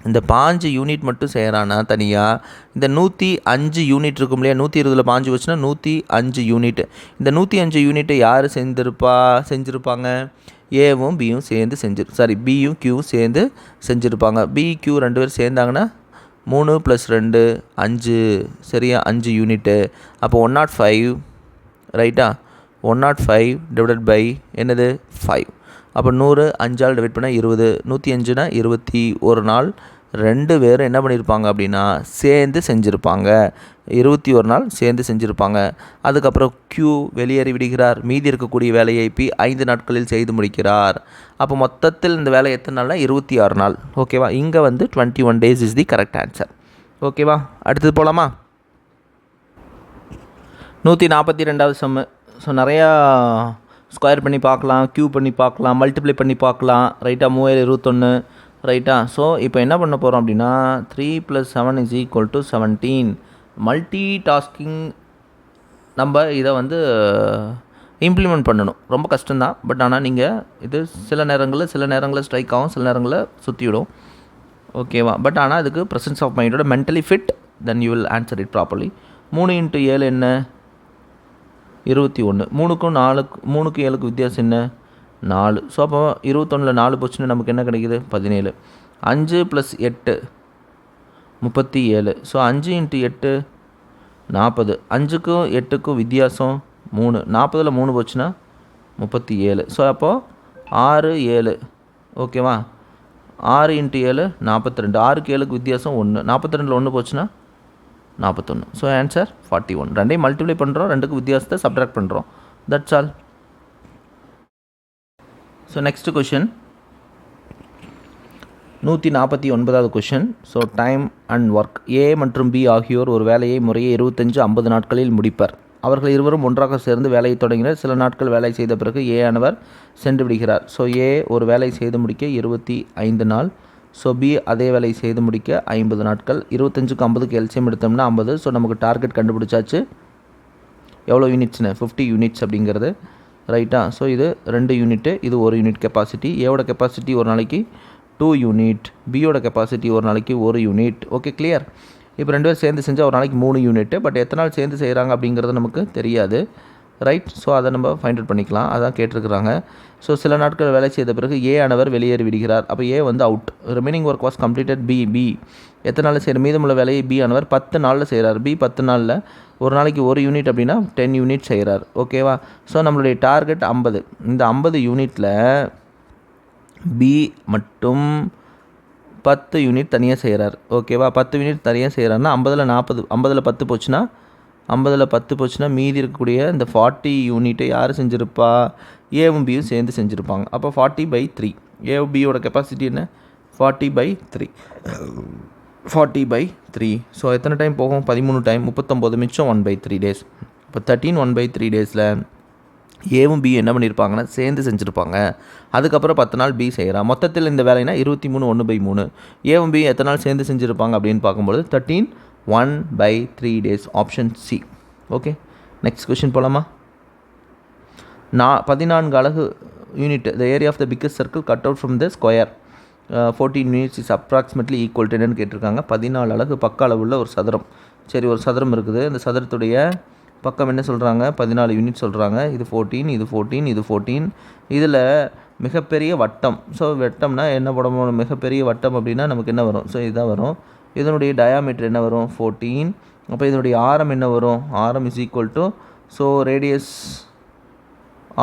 இந்த 5 யூனிட் மட்டும் செய்கிறான்னா தனியாக, இந்த 105 யூனிட் இருக்கும் இல்லையா, 120ல் 5 வச்சுன்னா 105 யூனிட். இந்த 105 யூனிட்டை யார் செஞ்சுருப்பாங்க ஏவும் பியும் சேர்ந்து பியும் கியூவும் சேர்ந்து செஞ்சுருப்பாங்க. B Q 2 பேர் சேர்ந்தாங்கன்னா 3 + 2 5. சரியா? 5 யூனிட்டு. அப்போ 105 ரைட்டா? 105 டிவைடட் பை என்னது 5. அப்போ 100 5ஆல் டிவைட் பண்ணால் 20. 105னா 21 நாள் 2 பேர் என்ன பண்ணியிருப்பாங்க அப்படின்னா சேர்ந்து செஞ்சுருப்பாங்க. 21 நாள் சேர்ந்து செஞ்சுருப்பாங்க. அதுக்கப்புறம் Q வெளியேறி விடுகிறார். மீதி இருக்கக்கூடிய வேலையை P 5 நாட்களில் செய்து முடிக்கிறார். அப்போ மொத்தத்தில் இந்த வேலை எத்தனை நாள்னா 26 நாள். ஓகேவா? இங்கே வந்து 21 days is the correct answer. ஓகேவா? அடுத்தது போகலாமா? 142வது சம்மு. ஸோ நிறையா ஸ்கொயர் பண்ணி பார்க்கலாம், கியூப் பண்ணி பார்க்கலாம், மல்டிப்ளை பண்ணி பார்க்கலாம். ரைட்டாக 3021 ரைட்டா? ஸோ இப்போ என்ன பண்ண போகிறோம் அப்படின்னா 3 + 7 = 17. மல்டி டாஸ்கிங் நம்ம இதை வந்து இம்ப்ளிமெண்ட் பண்ணணும். ரொம்ப கஷ்டம்தான். பட் ஆனால் நீங்கள் இது சில நேரங்களில் ஸ்ட்ரைக் ஆகும், சில நேரங்களில் சுற்றிவிடும். ஓகேவா? பட் ஆனால் அதுக்கு ப்ரெசன்ஸ் ஆஃப் மைண்டோட mentally fit, then you will answer it properly. 3 × 7 என்ன 21. 3க்கும் 7க்கும் வித்தியாசம் என்ன 4. ஸோ அப்போ 21ல் 4 போச்சுன்னா நமக்கு என்ன கிடைக்குது 17. 5 + 8 37. ஸோ 5 × 8 40. 5க்கும் 8க்கும் வித்தியாசம் 3. 40ல் 3 போச்சுன்னா 37. ஸோ அப்போது 6 7. ஓகேவா? 6 × 7 42. 6க்கு 7க்கு வித்தியாசம் 1. 42ல் 1 போச்சுன்னா 41. So answer 41. ரெண்டையும் மல்டிப்ளை பண்ணுறோம், ரெண்டுக்கு வித்தியாசத்தை சப்ட்ராக்ட் பண்ணுறோம். That's all. So next question 149வது question. So time and work. A மற்றும் B ஆகியோர் ஒரு வேலையை முறையே 25-50 நாட்களில் முடிப்பர். அவர்கள் இருவரும் ஒன்றாக சேர்ந்து வேலையை தொடங்கினர். சில நாட்கள் வேலை செய்த பிறகு A ஆனவர் சென்று விடுகிறார். ஸோ A ஒரு வேலை செய்து முடிக்க 25 நாள். ஸோ B அதே வேலை செய்து முடிக்க 50 நாட்கள். 25க்கு 50க்கு எல்சிஎம் எடுத்தோம்னா 50. ஸோ நமக்கு டார்கெட் கண்டுபிடிச்சாச்சு. எவ்வளோ யூனிட்ஸ்னு 50 யூனிட்ஸ் அப்படிங்கிறது. ரைட்டா? ஸோ இது 2 யூனிட்டு, இது 1 யூனிட் கெப்பாசிட்டி. ஏவோட கெப்பாசிட்டி ஒரு நாளைக்கு 2 யூனிட், பியோட கெப்பாசிட்டி ஒரு நாளைக்கு 1 யூனிட். Okay, clear? இப்போ 2 பேர் சேர்ந்து செஞ்சால் ஒரு நாளைக்கு 3 யூனிட்டு. பட் எத்தனை நாள் சேர்ந்து செய்கிறாங்க அப்படிங்கிறது நமக்கு தெரியாது. ரைட். ஸோ அதை நம்ம ஃபைண்ட் அவுட் பண்ணிக்கலாம், அதான் கேட்டிருக்கிறாங்க. ஸோ சில நாட்கள் வேலை செய்த பிறகு ஏ ஆனவர் வெளியேறி விடுகிறார். அப்போ ஏ வந்து out. Remaining work was completed B எத்தனை நாளில் செய்கிற மீதமுள்ள வேலையை பி ஆனவர் 10 நாளில் செய்கிறார். பி 10 நாளில் ஒரு நாளைக்கு 1 யூனிட் அப்படின்னா 10 யூனிட் செய்கிறார். ஓகேவா. ஸோ நம்மளுடைய டார்கெட் 50. இந்த 50 யூனிட்டில் பி மட்டும் 10 யூனிட் தனியாக செய்கிறார். ஓகேவா. 10 யூனிட் தனியாக செய்கிறாருன்னா 50ல் 40, 50ல் 10 போச்சுன்னா 50ல் 10 போச்சுன்னா மீதி இருக்கக்கூடிய இந்த 40 யூனிட்டை யார் செஞ்சுருப்பா, ஏவும் பியும் சேர்ந்து செஞ்சுருப்பாங்க. அப்போ 40/3. ஏ பியோட கெப்பாசிட்டி என்ன, 40/3. 40/3. ஸோ எத்தனை டைம் போகும், 13 டைம், 39 மிச்சம் 1/3 டேஸ். இப்போ 13 1/3 டேஸில் ஏவும் பி என்ன பண்ணியிருப்பாங்கன்னா சேர்ந்து செஞ்சுருப்பாங்க. அதுக்கப்புறம் 10 நாள் பி செய்கிறான். மொத்தத்தில் இந்த வேலைனா 23 1/3. ஏவும் பி எத்தனை நாள் சேர்ந்து செஞ்சுருப்பாங்க அப்படின்னு பார்க்கும்போது 13 1/3 days. Option C. Okay. Next question போகலாமா. 14 அலகு unit the area of the biggest circle cut out from the square 14 units is approximately equal to என்னன்னு கேட்டிருக்காங்க. 14 அலகு பக்க அளவுள்ள ஒரு சதுரம். சரி, ஒரு சதுரம் இருக்குது. இந்த சதுரத்துடைய பக்கம் என்ன சொல்கிறாங்க, 14 யூனிட் சொல்கிறாங்க. இது 14, இது 14, இது 14. இதில் மிகப்பெரிய வட்டம். ஸோ வட்டம்னா என்ன படம், மிகப்பெரிய வட்டம் அப்படின்னா நமக்கு என்ன வரும், ஸோ இதுதான் வரும். இதனுடைய டயாமீட்டர் என்ன வரும், 14. அப்போ இதனுடைய ஆரம் என்ன வரும், ஆரம் is equal to, so radius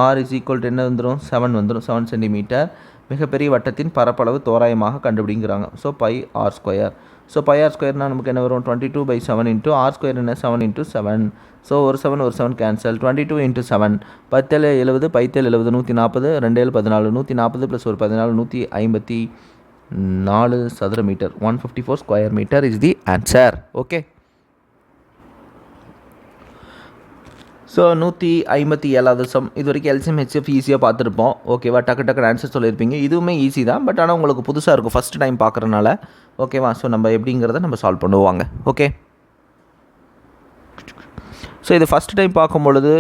R is equal to என்ன வந்துடும், 7 வந்துடும், 7 சென்டிமீட்டர். மிகப்பெரிய வட்டத்தின் பரப்பளவு தோராயமாக கண்டுபிடிங்கிறாங்க. So πr². ஸோ πr²னால் நமக்கு என்ன வரும், 22/7 இன்ட்டு r² என்ன 7 × 7. ஸோ ஒரு 7 கேன்சல். 22 × 7 10 70, 10 70 140, 2 14, 140 + ஒரு 14 154 சதுர மீட்டர், 154 square metre is the answer. Okay. So 157வது சம். இது வரைக்கும் எல்சிஎம் ஹெச்எஃப் ஈஸியாக பார்த்துருப்போம். ஓகேவா. டக்கு ஆன்சர் சொல்லியிருப்பீங்க. இதுவுமே ஈஸி தான், பட் ஆனால் உங்களுக்கு புதுசாக இருக்கும் ஃபஸ்ட் டைம் பார்க்குறனால. ஓகேவா. ஸோ நம்ம எப்படிங்கிறத நம்ம சால்வ் பண்ணுவாங்க. ஓகே. ஸோ இது ஃபஸ்ட் டைம் பார்க்கும்பொழுது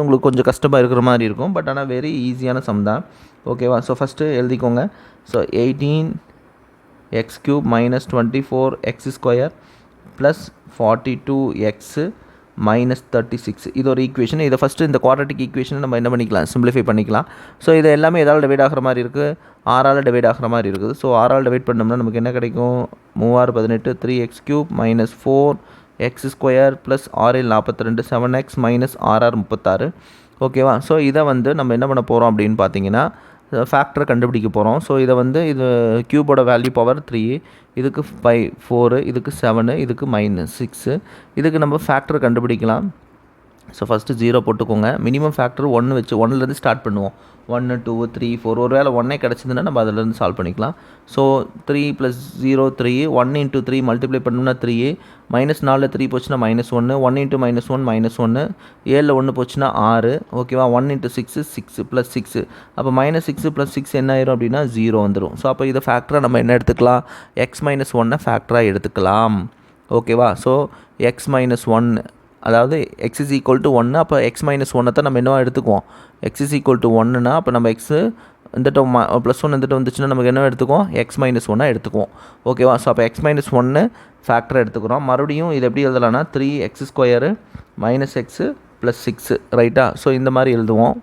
உங்களுக்கு கொஞ்சம் கஷ்டமாக இருக்கிற மாதிரி இருக்கும், பட் ஆனால் வெரி ஈஸியான சம் தான். ஓகேவா. ஸோ ஃபஸ்ட்டு எழுதிக்கோங்க. So 18x³ - 24x² + 42x -36. இது ஒரு ஈக்குவேஷன். இதை ஃபஸ்ட்டு இந்த குவாட்ரட்டிக் ஈக்குவேஷனை நம்ம என்ன பண்ணிக்கலாம், சிம்பிளிஃபை பண்ணிக்கலாம். ஸோ இது எல்லாமே எதால் டிவைட் ஆகிற மாதிரி இருக்குது, 6ஆல் டிவைட் ஆகிற மாதிரி இருக்குது. ஸோ 6ஆல் டிவைட் பண்ணோம்னா நமக்கு என்ன கிடைக்கும், 3 6 18, 3x³ - 4x² + 6 42, 7x - 6 36. ஓகேவா. ஸோ இதை வந்து நம்ம என்ன பண்ண போகிறோம் அப்படின்னு பார்த்தீங்கன்னா ஃபேக்டரை கண்டுபிடிக்க போகிறோம். ஸோ இதை வந்து இது க்யூபோட வேல்யூ பவர் 3, இதுக்கு 4, இதுக்கு 7, இதுக்கு -6. இதுக்கு நம்ம ஃபேக்டரை கண்டுபிடிக்கலாம். ஸோ ஃபஸ்ட்டு 0 போட்டுக்கோங்க. மினிமம் ஃபேக்டர் 1 வச்சு 1லேருந்து ஸ்டார்ட் பண்ணுவோம். 1 2 3 4. ஒரு வேளை 1 கிடச்சிதுன்னா நம்ம அதிலேருந்து சால்வ் பண்ணிக்கலாம். ஸோ 3 + 0 3, 1 × 3 மல்டிப்ளை பண்ணோம்னா 3, -4ல் 3 போச்சுன்னா -1, 1 × -1 -1, 7ல் 1 போச்சுன்னா 6. ஓகேவா. 1 × 6 6 + 6. அப்போ -6 + 6 என்ன ஆயிரும் அப்படின்னா 0 வந்துடும். ஸோ அப்போ இதை ஃபேக்டராக நம்ம என்ன எடுத்துக்கலாம், x - 1 ஃபேக்டராக எடுத்துக்கலாம். ஓகேவா. ஸோ x - 1, அதாவது x = 1. அப்போ x - 1 தான் நம்ம என்னவா எடுத்துக்குவோம், x = 1னா அப்போ நம்ம x இந்த டேர்ம் +1 இந்த டேர்ம் வந்துச்சுன்னா நமக்கு என்ன எடுத்துக்குவோம், x - 1 எடுத்துக்குவோம். ஓகேவா. ஸோ அப்போ x - 1 ஃபேக்டர் எடுத்துக்கிறோம். மறுபடியும் இது எப்படி எழுதலாம்னா 3x² - x + 6. ரைட்டா. ஸோ இந்த மாதிரி எழுதுவோம்.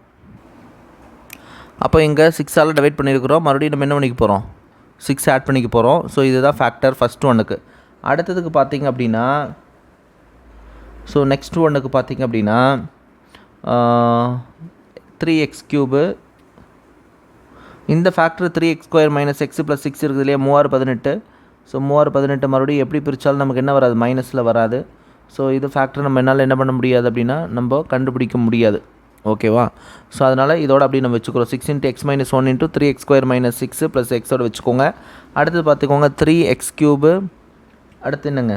அப்போ இங்கே 6ஆல் டிவைட் பண்ணியிருக்கிறோம். மறுபடியும் நம்ம என்ன பண்ணிக்க போகிறோம், 6 ஆட் பண்ணிக்க போகிறோம். ஸோ இதுதான் ஃபேக்டர் ஃபஸ்ட் ஒன்றுக்கு. அடுத்ததுக்கு பார்த்திங்க அப்படின்னா, ஸோ நெக்ஸ்ட் ஒன்றுக்கு பார்த்திங்க அப்படின்னா 3x³ இந்த ஃபேக்டர் 3x² - x + 6 இருக்குது இல்லையா, 3 18. ஸோ 3 18 மறுபடியும் எப்படி பிரித்தாலும் நமக்கு என்ன வராது, மைனஸில் வராது. ஸோ இது ஃபேக்டர் நம்ம என்னால் என்ன பண்ண முடியாது அப்படின்னா நம்ம கண்டுபிடிக்க முடியாது. ஓகேவா. ஸோ அதனால் இதோட அப்படி நம்ம வச்சுக்கிறோம். 6 × x - 1 × 3x² - 6 + xோட வச்சுக்கோங்க. அடுத்தது பார்த்துக்கோங்க 3x³ அடுத்து என்னங்க,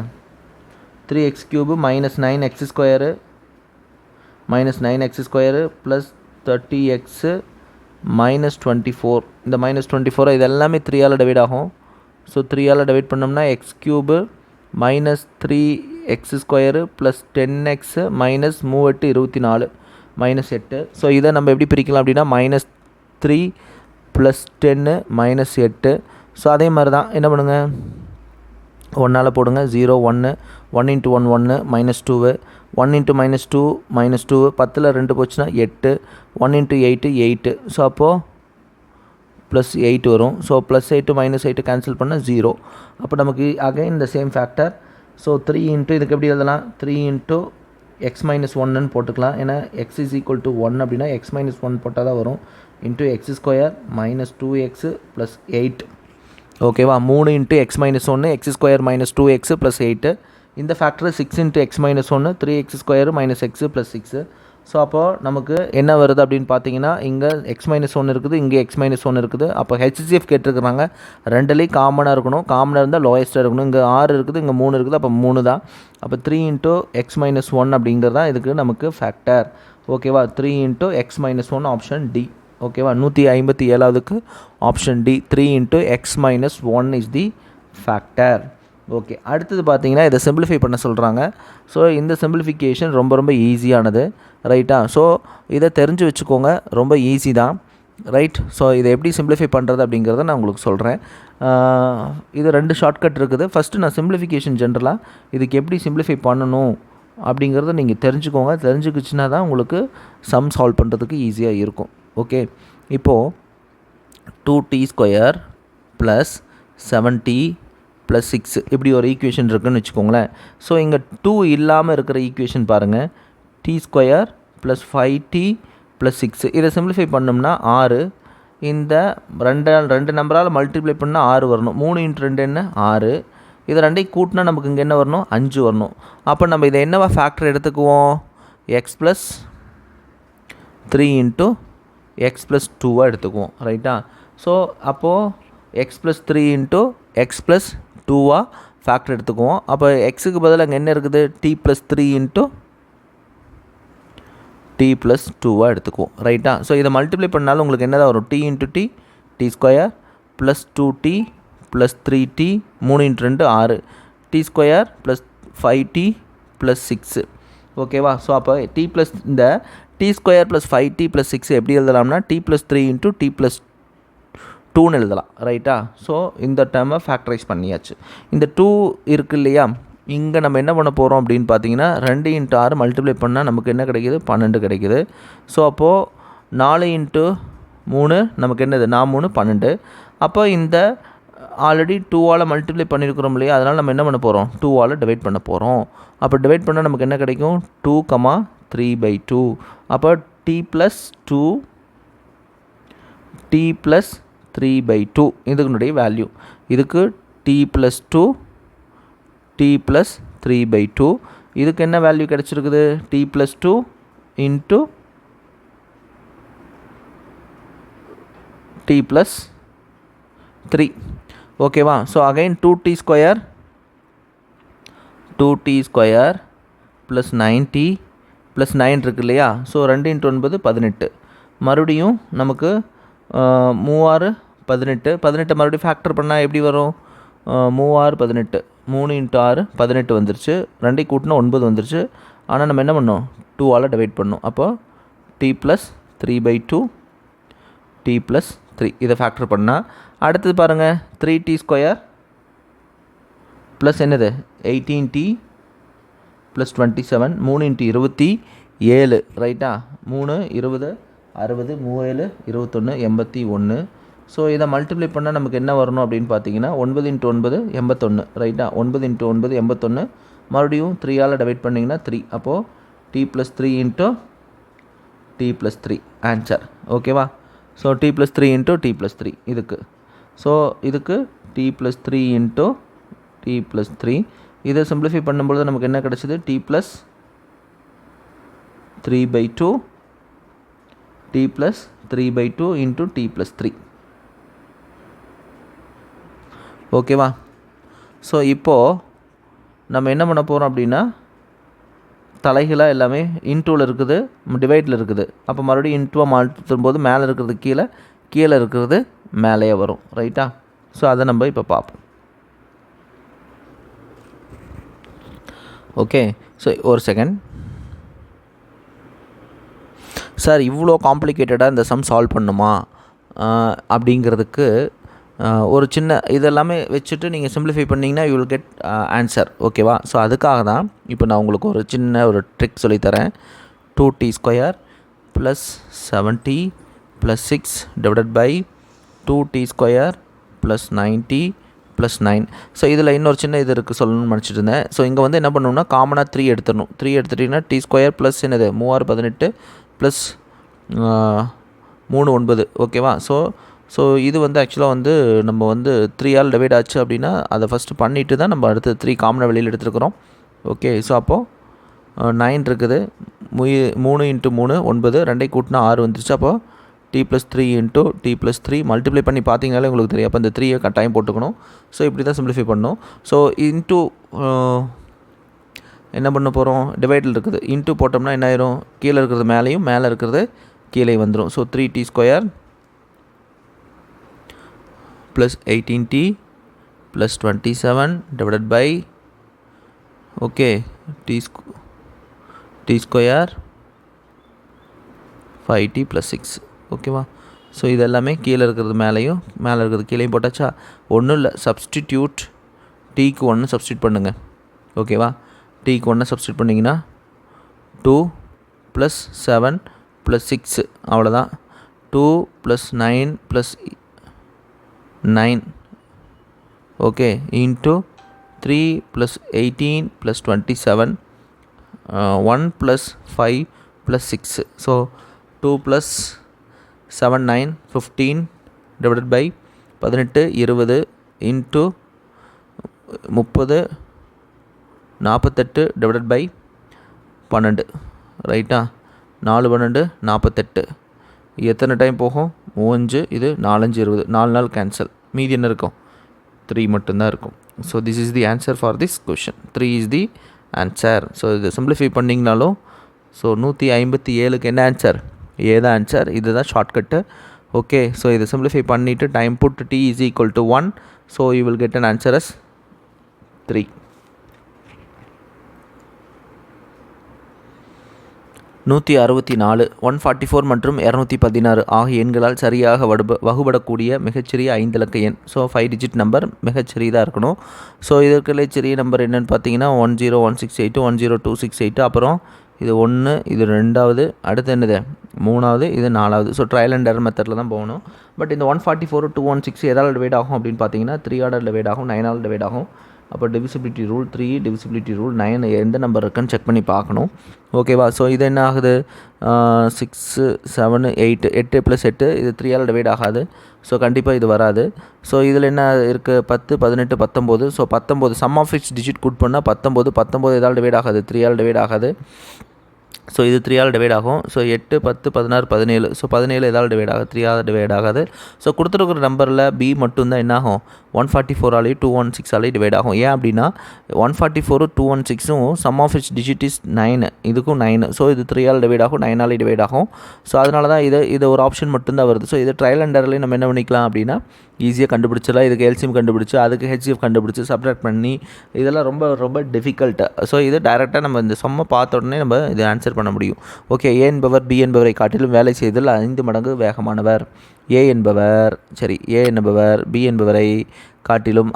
3x³ - 9x² + 30x -24. இந்த -24 இது எல்லாமே 3ஆல் டிவைட் ஆகும். ஸோ 3ஆல் டிவைட் பண்ணோம்னா x³ - 3x² + 10x -3 8 -8. ஸோ இதை நம்ம எப்படி பிரிக்கலாம் அப்படின்னா -3 + 10 -8. ஸோ அதே மாதிரி தான் என்ன பண்ணுங்கள், 1ஆல் போடுங்க, 0 1 1 × 1 1 -2, 1 இன்ட்டு -2 -2 10ல் 2 போச்சுன்னா 8 1 இன்ட்டு 8 8 ஸோ அப்போது ப்ளஸ் 8 வரும் ஸோ +8 -8 கேன்சல் பண்ணால் 0 அப்போ நமக்கு அகைன் இந்த சேம் ஃபேக்டர் ஸோ 3 இன்ட்டு இதுக்கு எப்படி எழுதலாம் 3 இன்ட்டு x - 1ன்னு போட்டுக்கலாம் ஏன்னா x = 1 அப்படின்னா x - 1 போட்டால் தான் வரும் இன்ட்டு x² -2x + 8 ஓகேவா 3 இன்ட்டு x - 1 x² -2x + 8 இந்த factor 6 into x - 1 3x² - x + 6 so அப்போது நமக்கு என்ன வருது அப்படின்னு பார்த்தீங்கன்னா இங்கே x - 1 இருக்குது இங்கே x - 1 இருக்குது அப்போ HCF கேட்டிருக்கிறாங்க ரெண்டுலேயும் காமனாக இருக்கணும் காமனாக இருந்தால் லோயஸ்ட்டாக இருக்கணும் இங்கே 6 இருக்குது இங்கே 3 இருக்குது அப்போ 3 தான் அப்போ 3 இன்ட்டு x - 1 அப்படிங்கிறது தான் இதுக்கு நமக்கு ஃபேக்டர் ஓகேவா 3 இன்ட்டு x - 1 ஆப்ஷன் டி ஓகேவா 157க்கு option D 3 into x - 1 is the factor okay அடுத்தது பார்த்தீங்கன்னா இதை சிம்பிளிஃபை பண்ண சொல்கிறாங்க ஸோ இந்த சிம்பிளிஃபிகேஷன் ரொம்ப ரொம்ப ஈஸியானது ரைட்டா ஸோ இதை தெரிஞ்சு வச்சுக்கோங்க ரொம்ப ஈஸி தான் ரைட் ஸோ இதை எப்படி சிம்பிளிஃபை பண்ணுறது அப்படிங்கிறத நான் உங்களுக்கு சொல்கிறேன் இது 2 ஷார்ட்கட் இருக்குது ஃபஸ்ட்டு நான் சிம்பிளிஃபிகேஷன் ஜென்ரலாக இதுக்கு எப்படி சிம்பிளிஃபை பண்ணணும் அப்படிங்கிறத நீங்கள் தெரிஞ்சுக்கோங்க தெரிஞ்சுக்கிச்சுன்னா தான் உங்களுக்கு சம் சால்வ் பண்ணுறதுக்கு ஈஸியாக இருக்கும் ஓகே இப்போது 2t² + 7t + 6 இப்படி ஒரு ஈக்குவேஷன் இருக்குதுன்னு வச்சுக்கோங்களேன் ஸோ இங்கே 2 இல்லாமல் இருக்கிற ஈக்குவேஷன் பாருங்கள் t² + 5t + 6 இதை சிம்பிளிஃபை பண்ணோம்னா 6 இந்த ரெண்டு நம்பரால் மல்டிப்ளை பண்ணால் 6 வரணும் 3 × 2 என்ன 6 இதை ரெண்டையும் கூட்டினா நமக்கு இங்கே என்ன வரணும் 5 வரணும் அப்போ நம்ம இதை என்னவா ஃபேக்டர் எடுத்துக்குவோம் x + 3 × x + 2 எடுத்துக்குவோம் ரைட்டா ஸோ அப்போது x + 3 × x + 2 ஃபேக்டர் எடுத்துக்குவோம் அப்போ எக்ஸுக்கு பதில் அங்கே என்ன இருக்குது t + 3 × t + 2 எடுத்துக்குவோம் ரைட்டா ஸோ இதை மல்டிப்ளை பண்ணாலும் உங்களுக்கு என்ன தான் வரும் t × t t² + 2t + 3t 3 × 2 6 t² + 5t + 6 ஓகேவா ஸோ அப்போ t + இந்த t² + 5t + 6 எப்படி எழுதலாம்னா t + 3 × t + 2ன்னு எழுதலாம் ரைட்டா ஸோ இந்த டேர்மை ஃபேக்டரைஸ் பண்ணியாச்சு இந்த 2 இருக்குது இல்லையா இங்கே நம்ம என்ன பண்ண போகிறோம் அப்படின்னு பார்த்தீங்கன்னா 2 × 6 மல்டிப்ளை பண்ணால் நமக்கு என்ன கிடைக்கிது 12 கிடைக்கிது ஸோ அப்போது 4 × 3 நமக்கு என்னது 4 3 12 அப்போ இந்த ஆல்ரெடி 2ஆல் மல்டிப்ளை பண்ணியிருக்கிறோம் இல்லையா அதனால் நம்ம என்ன பண்ண போகிறோம் 2ஆல் டிவைட் பண்ண போகிறோம் அப்போ டிவைட் பண்ணால் நமக்கு என்ன கிடைக்கும் 2, 3/2 அப்போ t + 2 t + 3/2 இதுக்குனுடைய வேல்யூ இதுக்கு t + 2 t + 3/2 இதுக்கு என்ன வேல்யூ கிடச்சிருக்குது t + 2 × t + 3 ஓகேவா ஸோ அகைன் 2t² + 9t + 9 இருக்கு இல்லையா ஸோ 2 × 9 18 மறுபடியும் நமக்கு 3 6 18 மறுபடியும் ஃபேக்டர் பண்ணால் எப்படி வரும் 3 6 18 3 × 6 18 வந்துருச்சு 2 கூட்டினா 9 வந்துருச்சு ஆனால் நம்ம என்ன பண்ணோம் 2ஆல் டிவைட் பண்ணோம் அப்போ t + 3/2 t + 3 இதை ஃபேக்டர் பண்ணால் அடுத்தது பாருங்கள் 3t² + என்னது 18t + 27 3 × 27 ரைட்டா 3 20 60 3 7 21 81 ஸோ இதை மல்டிப்ளை பண்ணால் நமக்கு என்ன வரணும் அப்படின்னு பார்த்தீங்கன்னா 9 × 9 81 ரைட்டா 9 × 9 81 மறுபடியும் 3ஆல் டிவைட் பண்ணிங்கன்னா 3 அப்போது t + 3 × t + 3 ஆன்சர் ஓகேவா ஸோ t + 3 × t + 3 இதுக்கு ஸோ இதுக்கு t + 3 × t + 3 இதை சிம்பிளிஃபை பண்ணும்பொழுது நமக்கு என்ன கிடச்சிது t + 3/2 t + 3/2 × t + 3 ஓகேவா ஸோ இப்போது நம்ம என்ன பண்ண போகிறோம் அப்படின்னா தலைகளாக எல்லாமே இன்டூவில் இருக்குது டிவைடில் இருக்குது அப்போ மறுபடியும் இன்டூவை மாற்றும் போது மேலே இருக்கிறது கீழே இருக்கிறது மேலேயே வரும் ரைட்டா ஸோ அதை நம்ம இப்போ பார்ப்போம் ஓகே ஸோ ஒரு செகண்ட் சார் இவ்வளோ காம்ப்ளிகேட்டடாக இந்த சம் சால்வ் பண்ணுமா அப்படிங்கிறதுக்கு ஒரு சின்ன இதெல்லாமே வச்சுட்டு நீங்கள் சிம்பிளிஃபை பண்ணிங்கன்னா யூ வில் கெட் ஆன்சர். ஓகேவா? ஸோ அதுக்காக தான் இப்போ நான் உங்களுக்கு ஒரு சின்ன ஒரு ட்ரிக் சொல்லித்தரேன். 2t² + 7t + 6 divided by 2t² + 9t + 9. So இதில் இன்னொரு சின்ன இது இருக்குது சொல்லணும்னு நினச்சிட்டு இருந்தேன். ஸோ இங்கே வந்து என்ன பண்ணணும்னா காமனாக 3 எடுத்துடணும். 3 எடுத்துட்டிங்கன்னா t² ப்ளஸ் என்னது 3 6 18 ப்ளஸ் 3 9. ஓகேவா? ஸோ இது வந்து ஆக்சுவலாக வந்து நம்ம வந்து 3ஆல் டிவைட் ஆச்சு அப்படின்னா அதை ஃபஸ்ட்டு பண்ணிவிட்டு தான் நம்ம அடுத்து 3 காமனாக வெளியில் எடுத்துருக்குறோம். ஓகே, ஸோ அப்போது 9 இருக்குது. 3 × 3 9, 2 கூட்டினா 6 வந்துருச்சு. அப்போது t + 3 × t + 3 மல்டிப்ளை பண்ணி பார்த்தீங்கனாலே உங்களுக்கு தெரியும். அப்போ இந்த 3 கட்டாயம் போட்டுக்கணும். ஸோ இப்படி தான் சிம்பிளிஃபை பண்ணணும். ஸோ இன்ட்டு என்ன பண்ண போகிறோம், டிவைடில் இருக்குது. இன்ட்டு போட்டோம்னா என்ன ஆயிரும், கீழே இருக்கிறது மேலேயும் மேலே இருக்கிறது கீழே வந்துடும். So 3t² + 18t + 27 divided by okay t² 5t + 6. ஓகேவா? ஸோ இது எல்லாமே கீழே இருக்கிறது மேலேயும் மேலே இருக்கிறது கீழேயும் போட்டாச்சா? ஒன்றும் இல்லை, சப்ஸ்டிடியூட் டீக்கு 1 சப்ஸ்டியூட் பண்ணுங்கள். ஓகேவா? டீக்கு 1 சப்ஸ்டியூட் பண்ணிங்கன்னா 2 + 7 + 6 அவ்வளோதான். 2 + 9 + 9 okay into 3 + 18 + 27 1 + 5 + 6. So 2 + 7 9 15 divided by 18 20 into 30 48 divided by 12. ரைட்டா? 4 12 48. எத்தனை டைம் போகும்? 5, இது 4 5 20, 4 நாள் கேன்சல். மீதி என்ன இருக்கும்? 3 மட்டும்தான் இருக்கும். So this is the answer for this question. 3 is the answer. So இது சிம்பிளிஃபை பண்ணிங்கனாலும் ஸோ 157க்கு என்ன ஆன்சர்? தான் ஆன்சர். இதுதான் ஷார்ட்கட்டு. ஓகே, ஸோ இதை சிம்பிளிஃபை பண்ணிவிட்டு time put t = 1. So you will get an answer as 3. 164 144 மற்றும் 216 ஆகிய எண்களால் சரியாக வகுபடக்கூடிய மிகச்சிறிய 5 இலக்க எண். ஸோ 5 டிஜிட் நம்பர் மிகச்சிறியதாக இருக்கணும். ஸோ இதற்குள்ளே சிறிய நம்பர் என்னென்னு பார்த்தீங்கன்னா 10168 10268. அப்புறம் இது 1, இது 2வது, அடுத்து என்னது 3வது, இது 4வது. ஸோ ட்ரையல் அண்ட் எரர் மெத்தடில் தான் போகணும். பட் இந்த 144 216 எதால் டிவைட் ஆகும் அப்படின்னு பார்த்தீங்கன்னா 3 ஆல் டிவைட் ஆகும், 9 ஆல் டிவைட் ஆகும். அப்போ டிவிசிபிலிட்டி ரூல் 3, டிவிசிபிலிட்டி ரூல் 9 எந்த நம்பர் இருக்குன்னு செக் பண்ணி பார்க்கணும். ஓகேவா? ஸோ இது என்ன ஆகுது, 6 7 8 8 + 8 இது 3ஆல் டிவைட் ஆகாது. ஸோ கண்டிப்பாக இது வராது. ஸோ இதில் என்ன இருக்குது, 10 18 19. So 19 sum of its digit கூட் பண்ணால் 19 எதால் டிவைட் ஆகாது, 3ஆல் டிவைட் ஆகாது. ஸோ இது 3ஆல் டிவைட் ஆகும். ஸோ 8 10 16 17. ஸோ 17 எதால் டிவைட் ஆகாது, 3ஆல் டிவைட் ஆகாது. ஸோ கொடுத்துருக்குற நம்பரில் பி மட்டும்தான் என்ன ஆகும், 144ஆலேயும் 216ஆலேயும் டிவைட் ஆகும். ஏன் அப்படின்னா 144 216ம் sum of its digit is 9, இதுக்கும் 9. ஸோ இது 3ஆல் டிவைட் ஆகும், 9ஆலேயும் டிவைட் ஆகும். ஸோ அதனால தான் இது ஒரு ஆப்ஷன் மட்டும்தான் வருது. ஸோ இது ட்ரையல் அண்ட் எரர்லையும் நம்ம என்ன பண்ணிக்கலாம் அப்படின்னா ஈஸியாக கண்டுபிடிச்சிடலாம். இதுக்கு எல்சிஎம் கண்டுபிடிச்சி, அதுக்கு ஹெச்சிஎஃப் கண்டுபிடிச்சி, சப்ட்ராக்ட் பண்ணி, இதெல்லாம் ரொம்ப ரொம்ப டிஃபிகல்ட்டு. ஸோ இது டைரெக்டாக நம்ம இந்த சம்மை பார்த்த உடனே நம்ம இதை ஆன்சர் பண்ண முடியும். ஓகே, ஏ என்பவர் பி என்பவரை காட்டிலும் வேலை செய்தல் 5 மடங்கு வேகமானவர். ஏ என்பவர் பி என்பவரை காட்டிலும்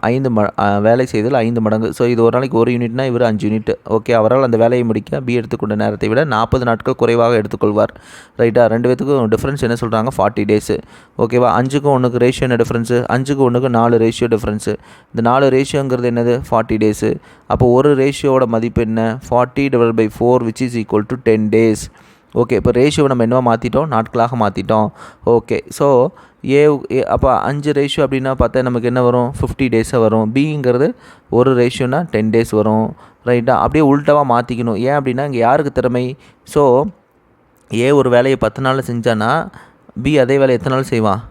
வேலை செய்தல் 5 மடங்கு. ஸோ இது ஒரு நாளைக்கு 1 யூனிட்னா இவர் 5 யூனிட். ஓகே, அவரால் அந்த வேலையை முடிக்க பி எடுத்துக்கொண்ட நேரத்தை விட 40 நாட்கள் குறைவாக எடுத்துக்கொள்வார். ரைட்டா? 2 பேத்துக்கும் டிஃப்ரென்ஸ் என்ன சொல்கிறாங்க, 40 டேஸு. ஓகேவா? 5க்கும் 1க்கு ரேஷியோ என்ன டிஃப்ரென்ஸு, 5க்கு 1க்கு 4 ரேஷியோ டிஃப்ரென்ஸு. இந்த 4 ரேஷியோங்கிறது என்னது, 40 டேஸு. அப்போ ஒரு ரேஷியோட மதிப்பு என்ன, 40/4 which is equal to 10 days. Okay, இப்போ ரேஷியோவை நம்ம என்னவா மாற்றிட்டோம், நாட்களாக மாற்றிட்டோம். ஓகே, ஸோ அப்போ 5 ரேஷியோ அப்படின்னா பார்த்தா நமக்கு என்ன வரும், 50 டேஸாக வரும். பிங்கிறது ஒரு ரேஷியோனா 10 டேஸ் வரும். ரைட்டா? அப்படியே உள்டாவாக மாற்றிக்கணும். ஏன் அப்படின்னா இங்கே யாருக்கு திறமை, ஸோ ஏ ஒரு வேலையை 10 நாளில் செஞ்சானா பி அதே வேலையை எத்தனை நாள் செய்வான்,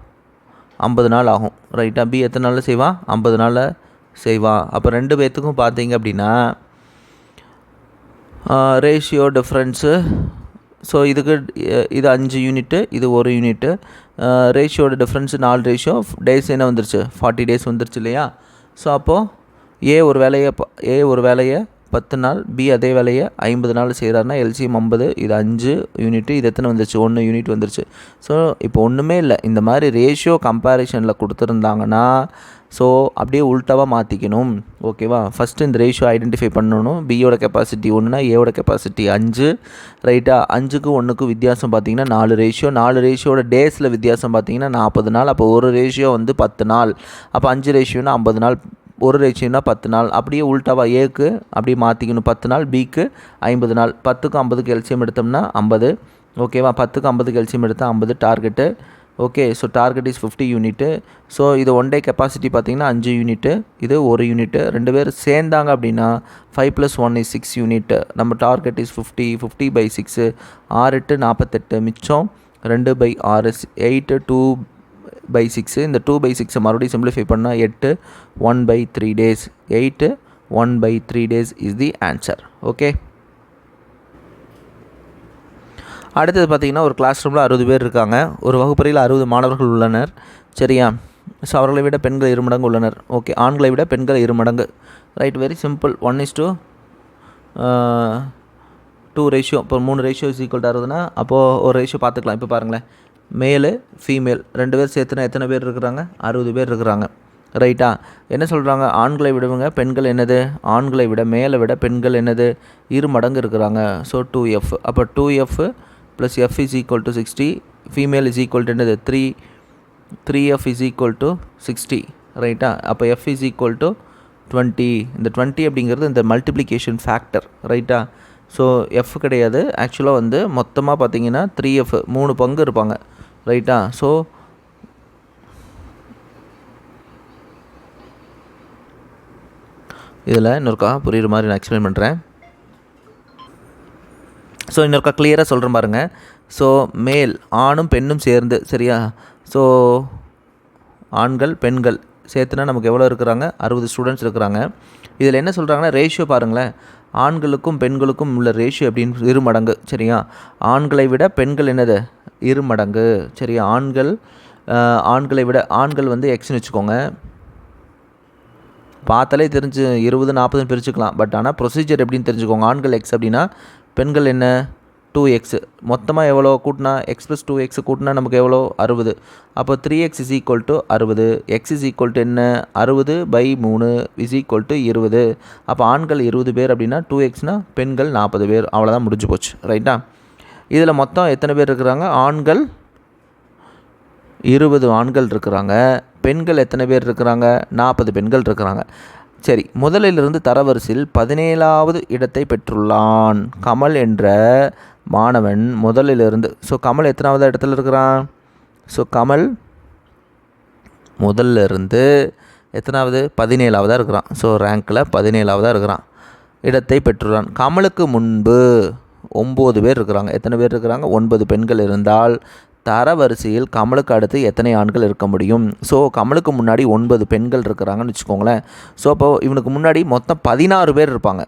50 நாள் ஆகும். ரைட்டா? பி எத்தனை நாளில் செய்வான், 50 நாளில் செய்வான். அப்போ 2 பேர்த்துக்கும் பார்த்தீங்க அப்படின்னா ரேஷியோ டிஃப்ரென்ஸு. ஸோ இது 5 யூனிட்டு, இது 1 யூனிட்டு. ரேஷியோட டிஃப்ரென்ஸு 4 ரேஷியோ, டேஸ் என்ன வந்துருச்சு, 40 டேஸ் வந்துருச்சு இல்லையா? ஸோ அப்போது ஏ ஒரு வேலையை 10 நாள், பி அதே வேலையை 50 நாள் செய்கிறாருன்னா எல்சிஎம் 50, இது 5 யூனிட்டு, இது எத்தனை வந்துருச்சு 1 யூனிட் வந்துருச்சு. ஸோ இப்போ ஒன்றுமே இல்லை, இந்த மாதிரி ரேஷியோ கம்பேரிஷனில் கொடுத்துருந்தாங்கன்னா ஸோ அப்படியே உல்ட்டாவாக மாற்றிக்கணும். ஓகேவா? ஃபஸ்ட்டு இந்த ரேஷியோ ஐடென்டிஃபை பண்ணணும். பியோட கெப்பாசிட்டி 1னா ஏவோட கெப்பாசிட்டி 5, ரைட்டா? 5க்கு 1க்கு வித்தியாசம் பார்த்தீங்கன்னா 4 ரேஷியோ, 4 ரேஷியோட டேஸில் வித்தியாசம் பார்த்தீங்கன்னா 40 நாள். அப்போ ஒரு ரேஷியோ வந்து 10 நாள், அப்போ 5 ரேஷியோனா 50 நாள், ஒரு ரேஷியோனா 10 நாள். அப்படியே உல்ட்டாவா ஏக்கு அப்படியே மாற்றிக்கணும் 10 நாள், பிக்கு 50 நாள். 10க்கு 50க்கு எல்சிஎம் எடுத்தோம்னா 50. ஓகேவா? 10க்கு 50க்கு எல்சிஎம் எடுத்தால் 50 target. Okay, so target is 50 unit. So இது ஒன் டே கெப்பாசிட்டி பார்த்திங்கன்னா 5 யூனிட்டு, இது 1 யூனிட்டு. 2 பேர் சேர்ந்தாங்க அப்படின்னா 5 + 1 is 6 யூனிட். நம்ம டார்கெட் இஸ் 50, 50/6, 6 8 48, மிச்சம் 2/6, 8 2/6. இந்த 2/6 மறுபடியும் சிம்பிளிஃபை பண்ணால் 8, 1/3 days. 8 1/3 days is the answer. Okay, அடுத்தது பார்த்திங்கன்னா ஒரு கிளாஸ் ரூமில் 60 பேர் இருக்காங்க. ஒரு வகுப்பறையில் 60 மாணவர்கள் உள்ளனர். சரியா? ஸோ அவர்களை விட பெண்கள் 2 மடங்கு உள்ளனர். ஓகே, ஆண்களை விட பெண்கள் 2 மடங்கு. Right, very simple. 1:2 ரேஷியோ. இப்போ 3 ரேஷியோ இஸ் ஈக்குவல் டு 60னா அப்போது ஒரு ரேஷியோ பார்த்துக்கலாம். இப்போ பாருங்களேன், மேலு ஃபீமேல் 2 பேர் சேர்த்துனா எத்தனை பேர் இருக்கிறாங்க? 60 பேர் இருக்கிறாங்க. ரைட்டா? என்ன சொல்கிறாங்க? ஆண்களை விடவங்க பெண்கள் என்னது? ஆண்களை விட மேலே விட பெண்கள் என்னது? 2 மடங்கு இருக்கிறாங்க. So 2F. அப்போ 2F + F is equal to 60. Female is equal to என்னது? 3F is equal to 60. ரைட்டா? அப்போ F is equal to 20. இந்த 20 அப்படிங்கிறது இந்த மல்டிப்ளிகேஷன் ஃபேக்டர். ரைட்டா? ஸோ F கிடையாது, ஆக்சுவலாக வந்து மொத்தமாக பார்த்தீங்கன்னா 3F 3 பங்கு இருப்பாங்க. ரைட்டா? ஸோ இதில் இன்னொருக்கா புரியுற மாதிரி நான் எக்ஸ்பிளைன் பண்ணுறேன். ஸோ இன்னொருக்கா கிளியராக சொல்கிறேன் பாருங்கள். ஸோ மேல் ஆணும் பெண்ணும் சேர்ந்து, சரியா? ஸோ ஆண்கள் பெண்கள் சேர்த்துனா நமக்கு எவ்வளோ இருக்கிறாங்க? 60 ஸ்டூடெண்ட்ஸ் இருக்கிறாங்க. இதில் என்ன சொல்கிறாங்கன்னா ரேஷியோ பாருங்களேன், ஆண்களுக்கும் பெண்களுக்கும் உள்ள ரேஷியோ அப்படின்னு 2 மடங்கு. சரியா? ஆண்களை விட பெண்கள் என்னது? 2 மடங்கு. சரியா? ஆண்களை விட ஆண்கள் வந்து எக்ஸ்னு வச்சுக்கோங்க. பார்த்தாலே தெரிஞ்சு 20 40 பிரிச்சுக்கலாம். பட் ஆனால் ப்ரொசீஜர் எப்படின்னு தெரிஞ்சுக்கோங்க. ஆண்கள் எக்ஸ் அப்படின்னா பெண்கள் என்ன? 2x. மொத்தமாக எவ்வளோ கூட்டினா x + 2x கூட்டினா நமக்கு எவ்வளோ? 60. அப்போ 3x is equal to 60. x is equal to என்ன? 60/3 is equal to 20. அப்போ ஆண்கள் 20 பேர் அப்படின்னா 2xனா பெண்கள் 40 பேர். அவ்வளோதான், முடிஞ்சு போச்சு. ரைட்டா? இதில் மொத்தம் எத்தனை பேர் இருக்கிறாங்க? ஆண்கள் 20 ஆண்கள் இருக்கிறாங்க. பெண்கள் எத்தனை பேர் இருக்கிறாங்க? 40 பெண்கள் இருக்கிறாங்க. சரி, முதலிலிருந்து தரவரிசையில் 17வது இடத்தை பெற்றுள்ளான் கமல் என்ற மாணவன். முதலிலிருந்து, ஸோ கமல் எத்தனாவது இடத்துல இருக்கிறான்? ஸோ கமல் முதல்ல இருந்து எத்தனாவது? 17ஆவதாக இருக்கிறான். ஸோ ரேங்க்கில் 17ஆவதாக இருக்கிறான், இடத்தை பெற்றுள்ளான். கமலுக்கு முன்பு 9 பேர் இருக்கிறாங்க. எத்தனை பேர் இருக்கிறாங்க? 9 பெண்கள் இருந்தால் தரவரிசையில் கமலுக்கு அடுத்து எத்தனை ஆண்கள் இருக்க முடியும்? ஸோ கமலுக்கு முன்னாடி 9 பெண்கள் இருக்கிறாங்கன்னு வச்சுக்கோங்களேன். ஸோ அப்போது இவனுக்கு முன்னாடி மொத்தம் 16 பேர் இருப்பாங்க.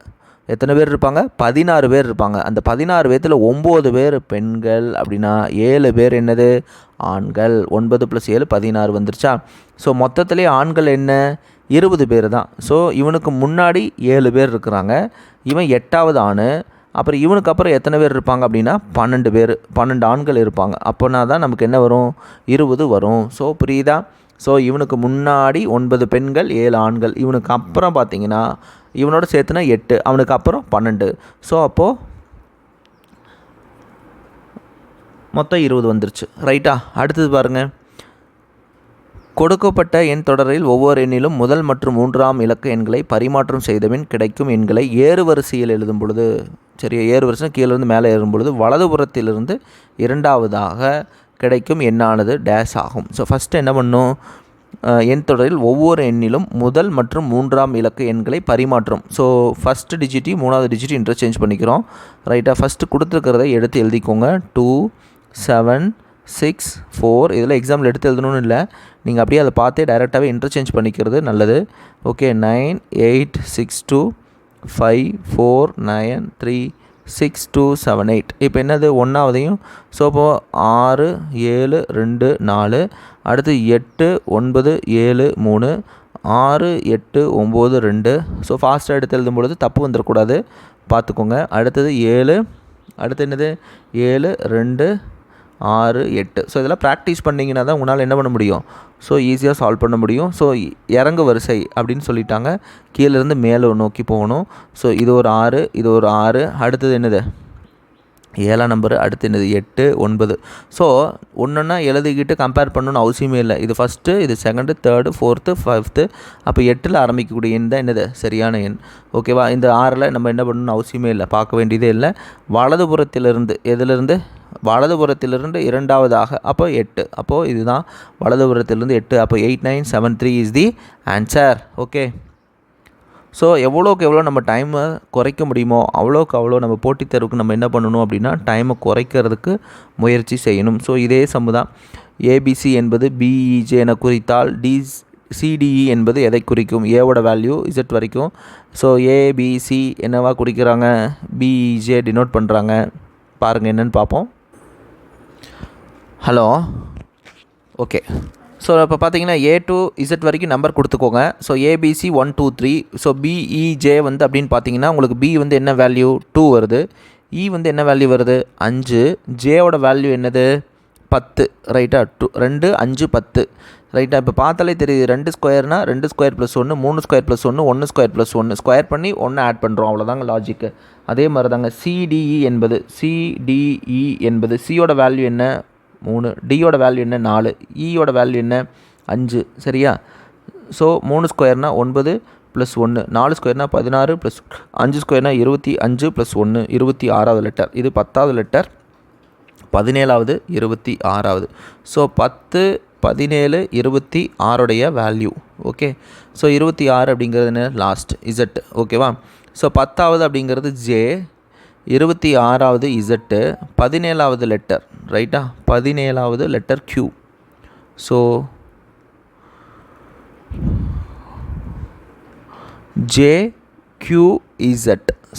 எத்தனை பேர் இருப்பாங்க? 16 பேர் இருப்பாங்க. அந்த 16 பேர்த்தில் 9 பேர் பெண்கள் அப்படின்னா 7 பேர் என்னது? ஆண்கள். 9 + 7 16 வந்துருச்சா? ஸோ மொத்தத்திலே ஆண்கள் என்ன? 20 பேர் தான். ஸோ இவனுக்கு முன்னாடி 7 பேர் இருக்கிறாங்க. இவன் 8வது ஆண். அப்புறம் இவனுக்கு அப்புறம் எத்தனை பேர் இருப்பாங்க அப்படின்னா 12 பேர், 12 ஆண்கள் இருப்பாங்க. அப்போனா தான் நமக்கு என்ன வரும்? 20 வரும். ஸோ புரியுதா? ஸோ இவனுக்கு முன்னாடி 9 பெண்கள் 7 ஆண்கள். இவனுக்கு அப்புறம் பார்த்தீங்கன்னா இவனோட சேர்த்துனா 8, அவனுக்கு அப்புறம் 12. ஸோ அப்போது மொத்தம் 20 வந்துருச்சு. ரைட்டா? அடுத்தது பாருங்கள். கொடுக்கப்பட்ட எண் தொடரில் ஒவ்வொரு எண்ணிலும் முதல் மற்றும் 3ஆம் இலக்க எண்களை பரிமாற்றம் செய்தபின் கிடைக்கும் எண்களை ஏறுவரிசையில் எழுதும் பொழுது, சரியா? ஏறுவரிசை கீழிருந்து மேலே ஏறும் பொழுது வலதுபுறத்திலிருந்து 2ஆவதாக கிடைக்கும் எண்ணானது டேஷ் ஆகும். ஸோ ஃபஸ்ட்டு என்ன பண்ணும்? எண் தொடரில் ஒவ்வொரு எண்ணிலும் முதல் மற்றும் 3ஆம் இலக்க எண்களை பரிமாற்றம். ஸோ ஃபஸ்ட்டு டிஜிட்டையும் 3வது டிஜிட் இன்டர்சேஞ்ச் பண்ணிக்கிறோம். ரைட்டாக? ஃபஸ்ட்டு கொடுத்துருக்கிறத எடுத்து எழுதிக்கோங்க. 2 7 6 4. இதில் எக்ஸாம்பிள் எடுத்து எழுதணும்னு இல்லை, நீங்கள் அப்படியே அதை பார்த்தே டைரெக்டாகவே இன்டர்சேஞ்ச் பண்ணிக்கிறது நல்லது. ஓகே, 9 8 6 2 5 4 9 3 6 2 7 8. இப்போ என்னது? 1ஆவதையும், ஸோ இப்போது 6 7 2 4, அடுத்து 8 9 7 3, 6 8 9 2. ஸோ ஃபாஸ்ட்டாக எடுத்து எழுதும்பொழுது தப்பு வந்துடக்கூடாது, பார்த்துக்கோங்க. அடுத்தது 7, அடுத்து என்னது 7 2 6 8. ஸோ இதெல்லாம் ப்ராக்டிஸ் பண்ணிங்கன்னா தான் உங்களால் என்ன பண்ண முடியும், ஸோ ஈஸியாக சால்வ் பண்ண முடியும். ஸோ இறங்கு வரிசை அப்படின்னு சொல்லிட்டாங்க, கீழேருந்து மேலே நோக்கி போகணும். ஸோ இது ஒரு 6, இது ஒரு 6. அடுத்தது என்னது 7ஆம் நம்பரு, அடுத்து என்னது 8 9. ஸோ ஒன்றுன்னா எழுதிக்கிட்டு கம்பேர் பண்ணணுன்னு அவசியமே இல்லை. இது ஃபஸ்ட்டு, இது செகண்டு, தேர்டு, ஃபோர்த்து, ஃபிஃப்த்து. அப்போ 8ல் ஆரம்பிக்கக்கூடிய எண் தான் என்னது சரியான எண். ஓகேவா? இந்த 6ல் நம்ம என்ன பண்ணணும்னு அவசியமே இல்லை, பார்க்க வேண்டியதே இல்லை. வலதுபுறத்திலிருந்து எதிலிருந்து, வலதுபுறத்திலிருந்து இரண்டாவதாக, அப்போ 8. அப்போது இதுதான் வலதுபுறத்திலிருந்து 8. அப்போ 8973 is the answer. Okay. So எவ்வளோக்கு எவ்வளோ நம்ம டைமை குறைக்க முடியுமோ அவ்வளோக்கு அவ்வளோ நம்ம போட்டித் தேர்வுக்கு நம்ம என்ன பண்ணணும் அப்படின்னா டைமை குறைக்கிறதுக்கு முயற்சி செய்யணும். ஸோ இதே சம்மு தான். ஏபிசி என்பது பிஇஜே என குறித்தால் சிடிஇ என்பது எதை குறிக்கும்? ஏவோட வேல்யூ இசட் வரைக்கும். ஸோ ஏபிசி என்னவா குறிக்கிறாங்க, பிஇஜே டினோட் பண்ணுறாங்க. பாருங்கள் என்னென்னு பார்ப்போம். Hello, okay. ஸோ இப்போ பார்த்தீங்கன்னா ஏ டு இசட் வரைக்கும் நம்பர் கொடுத்துக்கோங்க. So ABC 1 2 3. ஸோ பிஇஜே வந்து அப்படின்னு பார்த்தீங்கன்னா உங்களுக்கு பி வந்து என்ன வேல்யூ 2 வருது, இ வந்து என்ன வேல்யூ வருது 5, ஜேவோட வேல்யூ என்னது 10. ரைட்டா? 2 5 10. ரைட்டா? இப்போ பார்த்தாலே தெரியுது 2 ஸ்கொயர்னா 2 ஸ்கொயர் + 1, 3 ஸ்கொயர் + 1, 1 ஸ்கொயர் + 1. ஸ்கொயர் பண்ணி 1 ஆட் பண்ணுறோம், அவ்வளோதாங்க லாஜிக்கு. அதே மாதிரி தாங்க சிடிஇ என்பது சியோட வேல்யூ என்ன 3, டியோட வேல்யூ என்ன 4, ஈயோட வேல்யூ என்ன 5. சரியா? ஸோ 3 ஸ்கொயர்னா 9 + 1, 4 ஸ்கொயர்னா 16 + 5 ஸ்கொயர்னா 25 + 1 26வது லெட்டர். இது 10வது லெட்டர், 17வது 26வது. So 10 17 26 value. ஓகே. ஸோ 26 அப்படிங்கிறது என்ன லாஸ்ட் இசட். ஓகேவா? ஸோ 10வது அப்படிங்கிறது ஜே, 26வது இசட்டு, 17வது லெட்டர். ரைட்டா? 17வது letter Q. So JQZ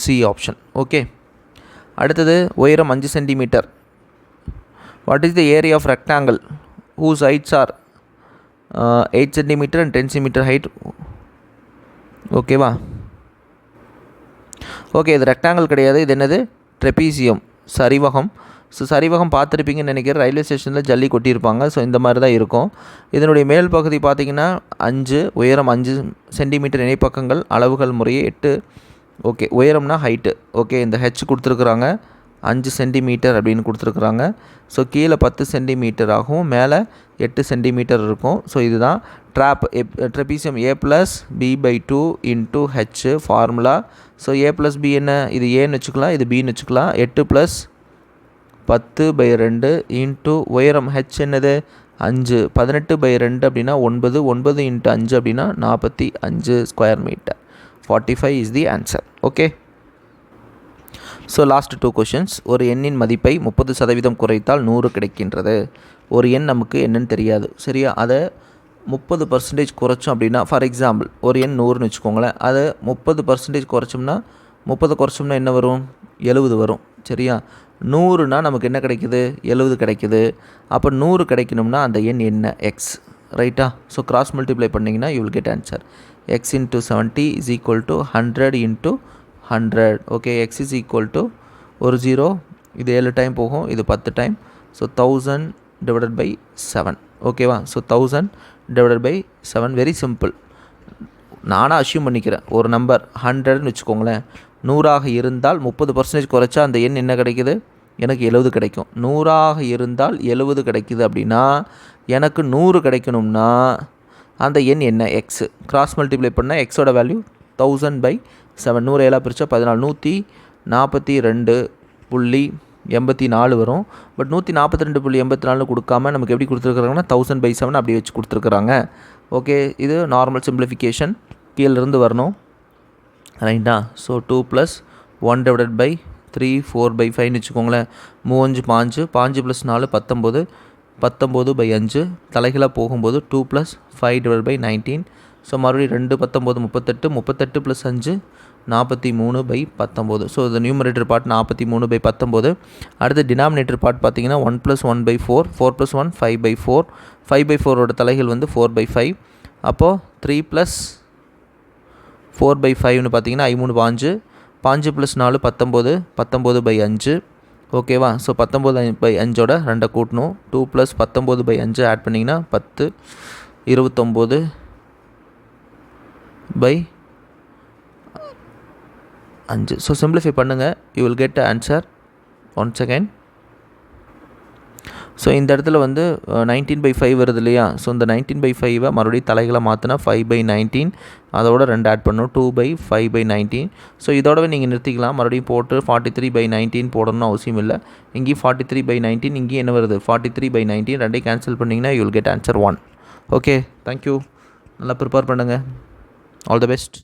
C option. Okay. அடுத்தது உயரம் 5 centimetre. What is the area of rectangle whose heights are 8 centimetre and 10 centimetre height? Okay? Okay, இது ரெக்டாங்கிள் கிடையாது, இது என்னது ட்ரெபீசியம், சரிவகம். ஸோ சரிவகம் பார்த்துருப்பீங்கன்னு நினைக்கிறேன், ரயில்வே ஸ்டேஷனில் ஜல்லி கொட்டியிருப்பாங்க. ஸோ இந்த மாதிரி தான் இருக்கும். இதனுடைய மேல் பகுதி பார்த்திங்கன்னா 5, உயரம் 5 சென்டிமீட்டர், இணைப்பக்கங்கள் அளவுகள் முறையே 8. ஓகே, உயரம்னா ஹைட்டு. ஓகே, இந்த ஹெச் கொடுத்துருக்குறாங்க, 5 சென்டிமீட்டர் அப்படின்னு கொடுத்துருக்குறாங்க. ஸோ கீழே 10 சென்டிமீட்டர் ஆகும், மேலே 8 சென்டிமீட்டர் இருக்கும். ஸோ இதுதான் trapezium A+B/2 × H formula. So A+B என்ன, இது ஏன்னு வச்சுக்கலாம், இது பின்னு வச்சுக்கலாம். 8 + 10/2 இன்ட்டு உயரம் H என்னது 5, 18/2 அப்படின்னா 9, 9 × 5 அப்படின்னா 45 square metre. 45 is the answer. Okay. So last 2 questions. ஒரு எண்ணின் மதிப்பை 30% குறைத்தால் 100 கிடைக்கின்றது. ஒரு எண் நமக்கு என்னன்னு தெரியாது, சரியா? அதை 30% குறைச்சோம் அப்படின்னா, ஃபார் எக்ஸாம்பிள் ஒரு எண் 100ன்னு வச்சுக்கோங்களேன். அதை 30% குறைச்சோம்னா, 30 குறைச்சோம்னா என்ன வரும் 70 வரும், சரியா? 100னா நமக்கு என்ன கிடைக்குது 70 கிடைக்குது. அப்போ 100 கிடைக்கணும்னா அந்த எண் என்ன எக்ஸ். ரைட்டா? ஸோ கிராஸ் மல்டிப்ளை பண்ணிங்கன்னா you will get answer. X × 70 is equal to 100 × 100. Okay, X is equal to ஒரு 0, இது 7 டைம் போகும், இது 10 டைம். ஸோ 1000 / 7. ஓகேவா? ஸோ 1000 / 7. Very simple. நானாக அஷ்யூம் பண்ணிக்கிறேன், ஒரு நம்பர் 100ன்னு வச்சுக்கோங்களேன். 100ஆக இருந்தால் 30% குறைச்சா அந்த எண் என்ன கிடைக்குது, எனக்கு 70 கிடைக்கும். 100ஆக இருந்தால் 70 கிடைக்குது அப்படின்னா எனக்கு 100 கிடைக்கணும்னா அந்த எண் என்ன எக்ஸ். கிராஸ் மல்டிப்ளை பண்ணால் எக்ஸோட வேல்யூ 1000/7. 100 7 பிரித்தா 14, 142.84 வரும். பட் 142.84 கொடுக்காம நமக்கு எப்படி கொடுத்துருக்குறாங்கன்னா 1000/7 அப்படி வச்சு கொடுத்துருக்குறாங்க. ஓகே, இது நார்மல் சிம்பிளிஃபிகேஷன், கீழேருந்து வரணும். ரைட்டா? ஸோ 2 + 1 / 3 4/5ன்னு வச்சுக்கோங்களேன். 3 5 5 + 4 19, 19/5 தலைகளாக போகும்போது 2 + 5 / 19. ஸோ மறுபடியும் 2 19 38, 38 + 5 43/19. ஸோ இது நியூமரேட்டர் பார்ட் 43/19. அடுத்து டினாமினேட்டர் பார்ட் பார்த்தீங்கன்னா 1 + 1/4, 4 + 1 5/4. 5/4ஓட தலைகள் வந்து 4/5. அப்போது 3 + 4/5ன்னு பார்த்தீங்கன்னா 3 5 5 + 4 19 19/5 ஓகேவா. ஸோ 19/5ஓட 2 கூட்டணும். 2 + 19/5 ஆட் பண்ணிங்கன்னா 10 29/5. ஸோ சிம்பிளிஃபை பண்ணுங்கள், you will get answer. Once again, so இந்த இடத்துல வந்து 19/5 வருது இல்லையா. ஸோ இந்த 19/5 மறுபடியும் தலைகளை மாற்றினா 5/19, அதோட 2 ஆட் பண்ணணும், 2/5/19. ஸோ இதோடவே நீங்கள் நிறுத்திக்கலாம். மறுபடியும் போட்டு 43/19 போடணும்னு அவசியம் இல்லை. இங்கேயும் 43/19, இங்கேயும் என்ன வருது 43/19, ரெண்டையும் கேன்சல் பண்ணிங்கன்னா you will get answer 1. Okay, thank you. நல்லா ப்ரிப்பேர் பண்ணுங்கள். All the best.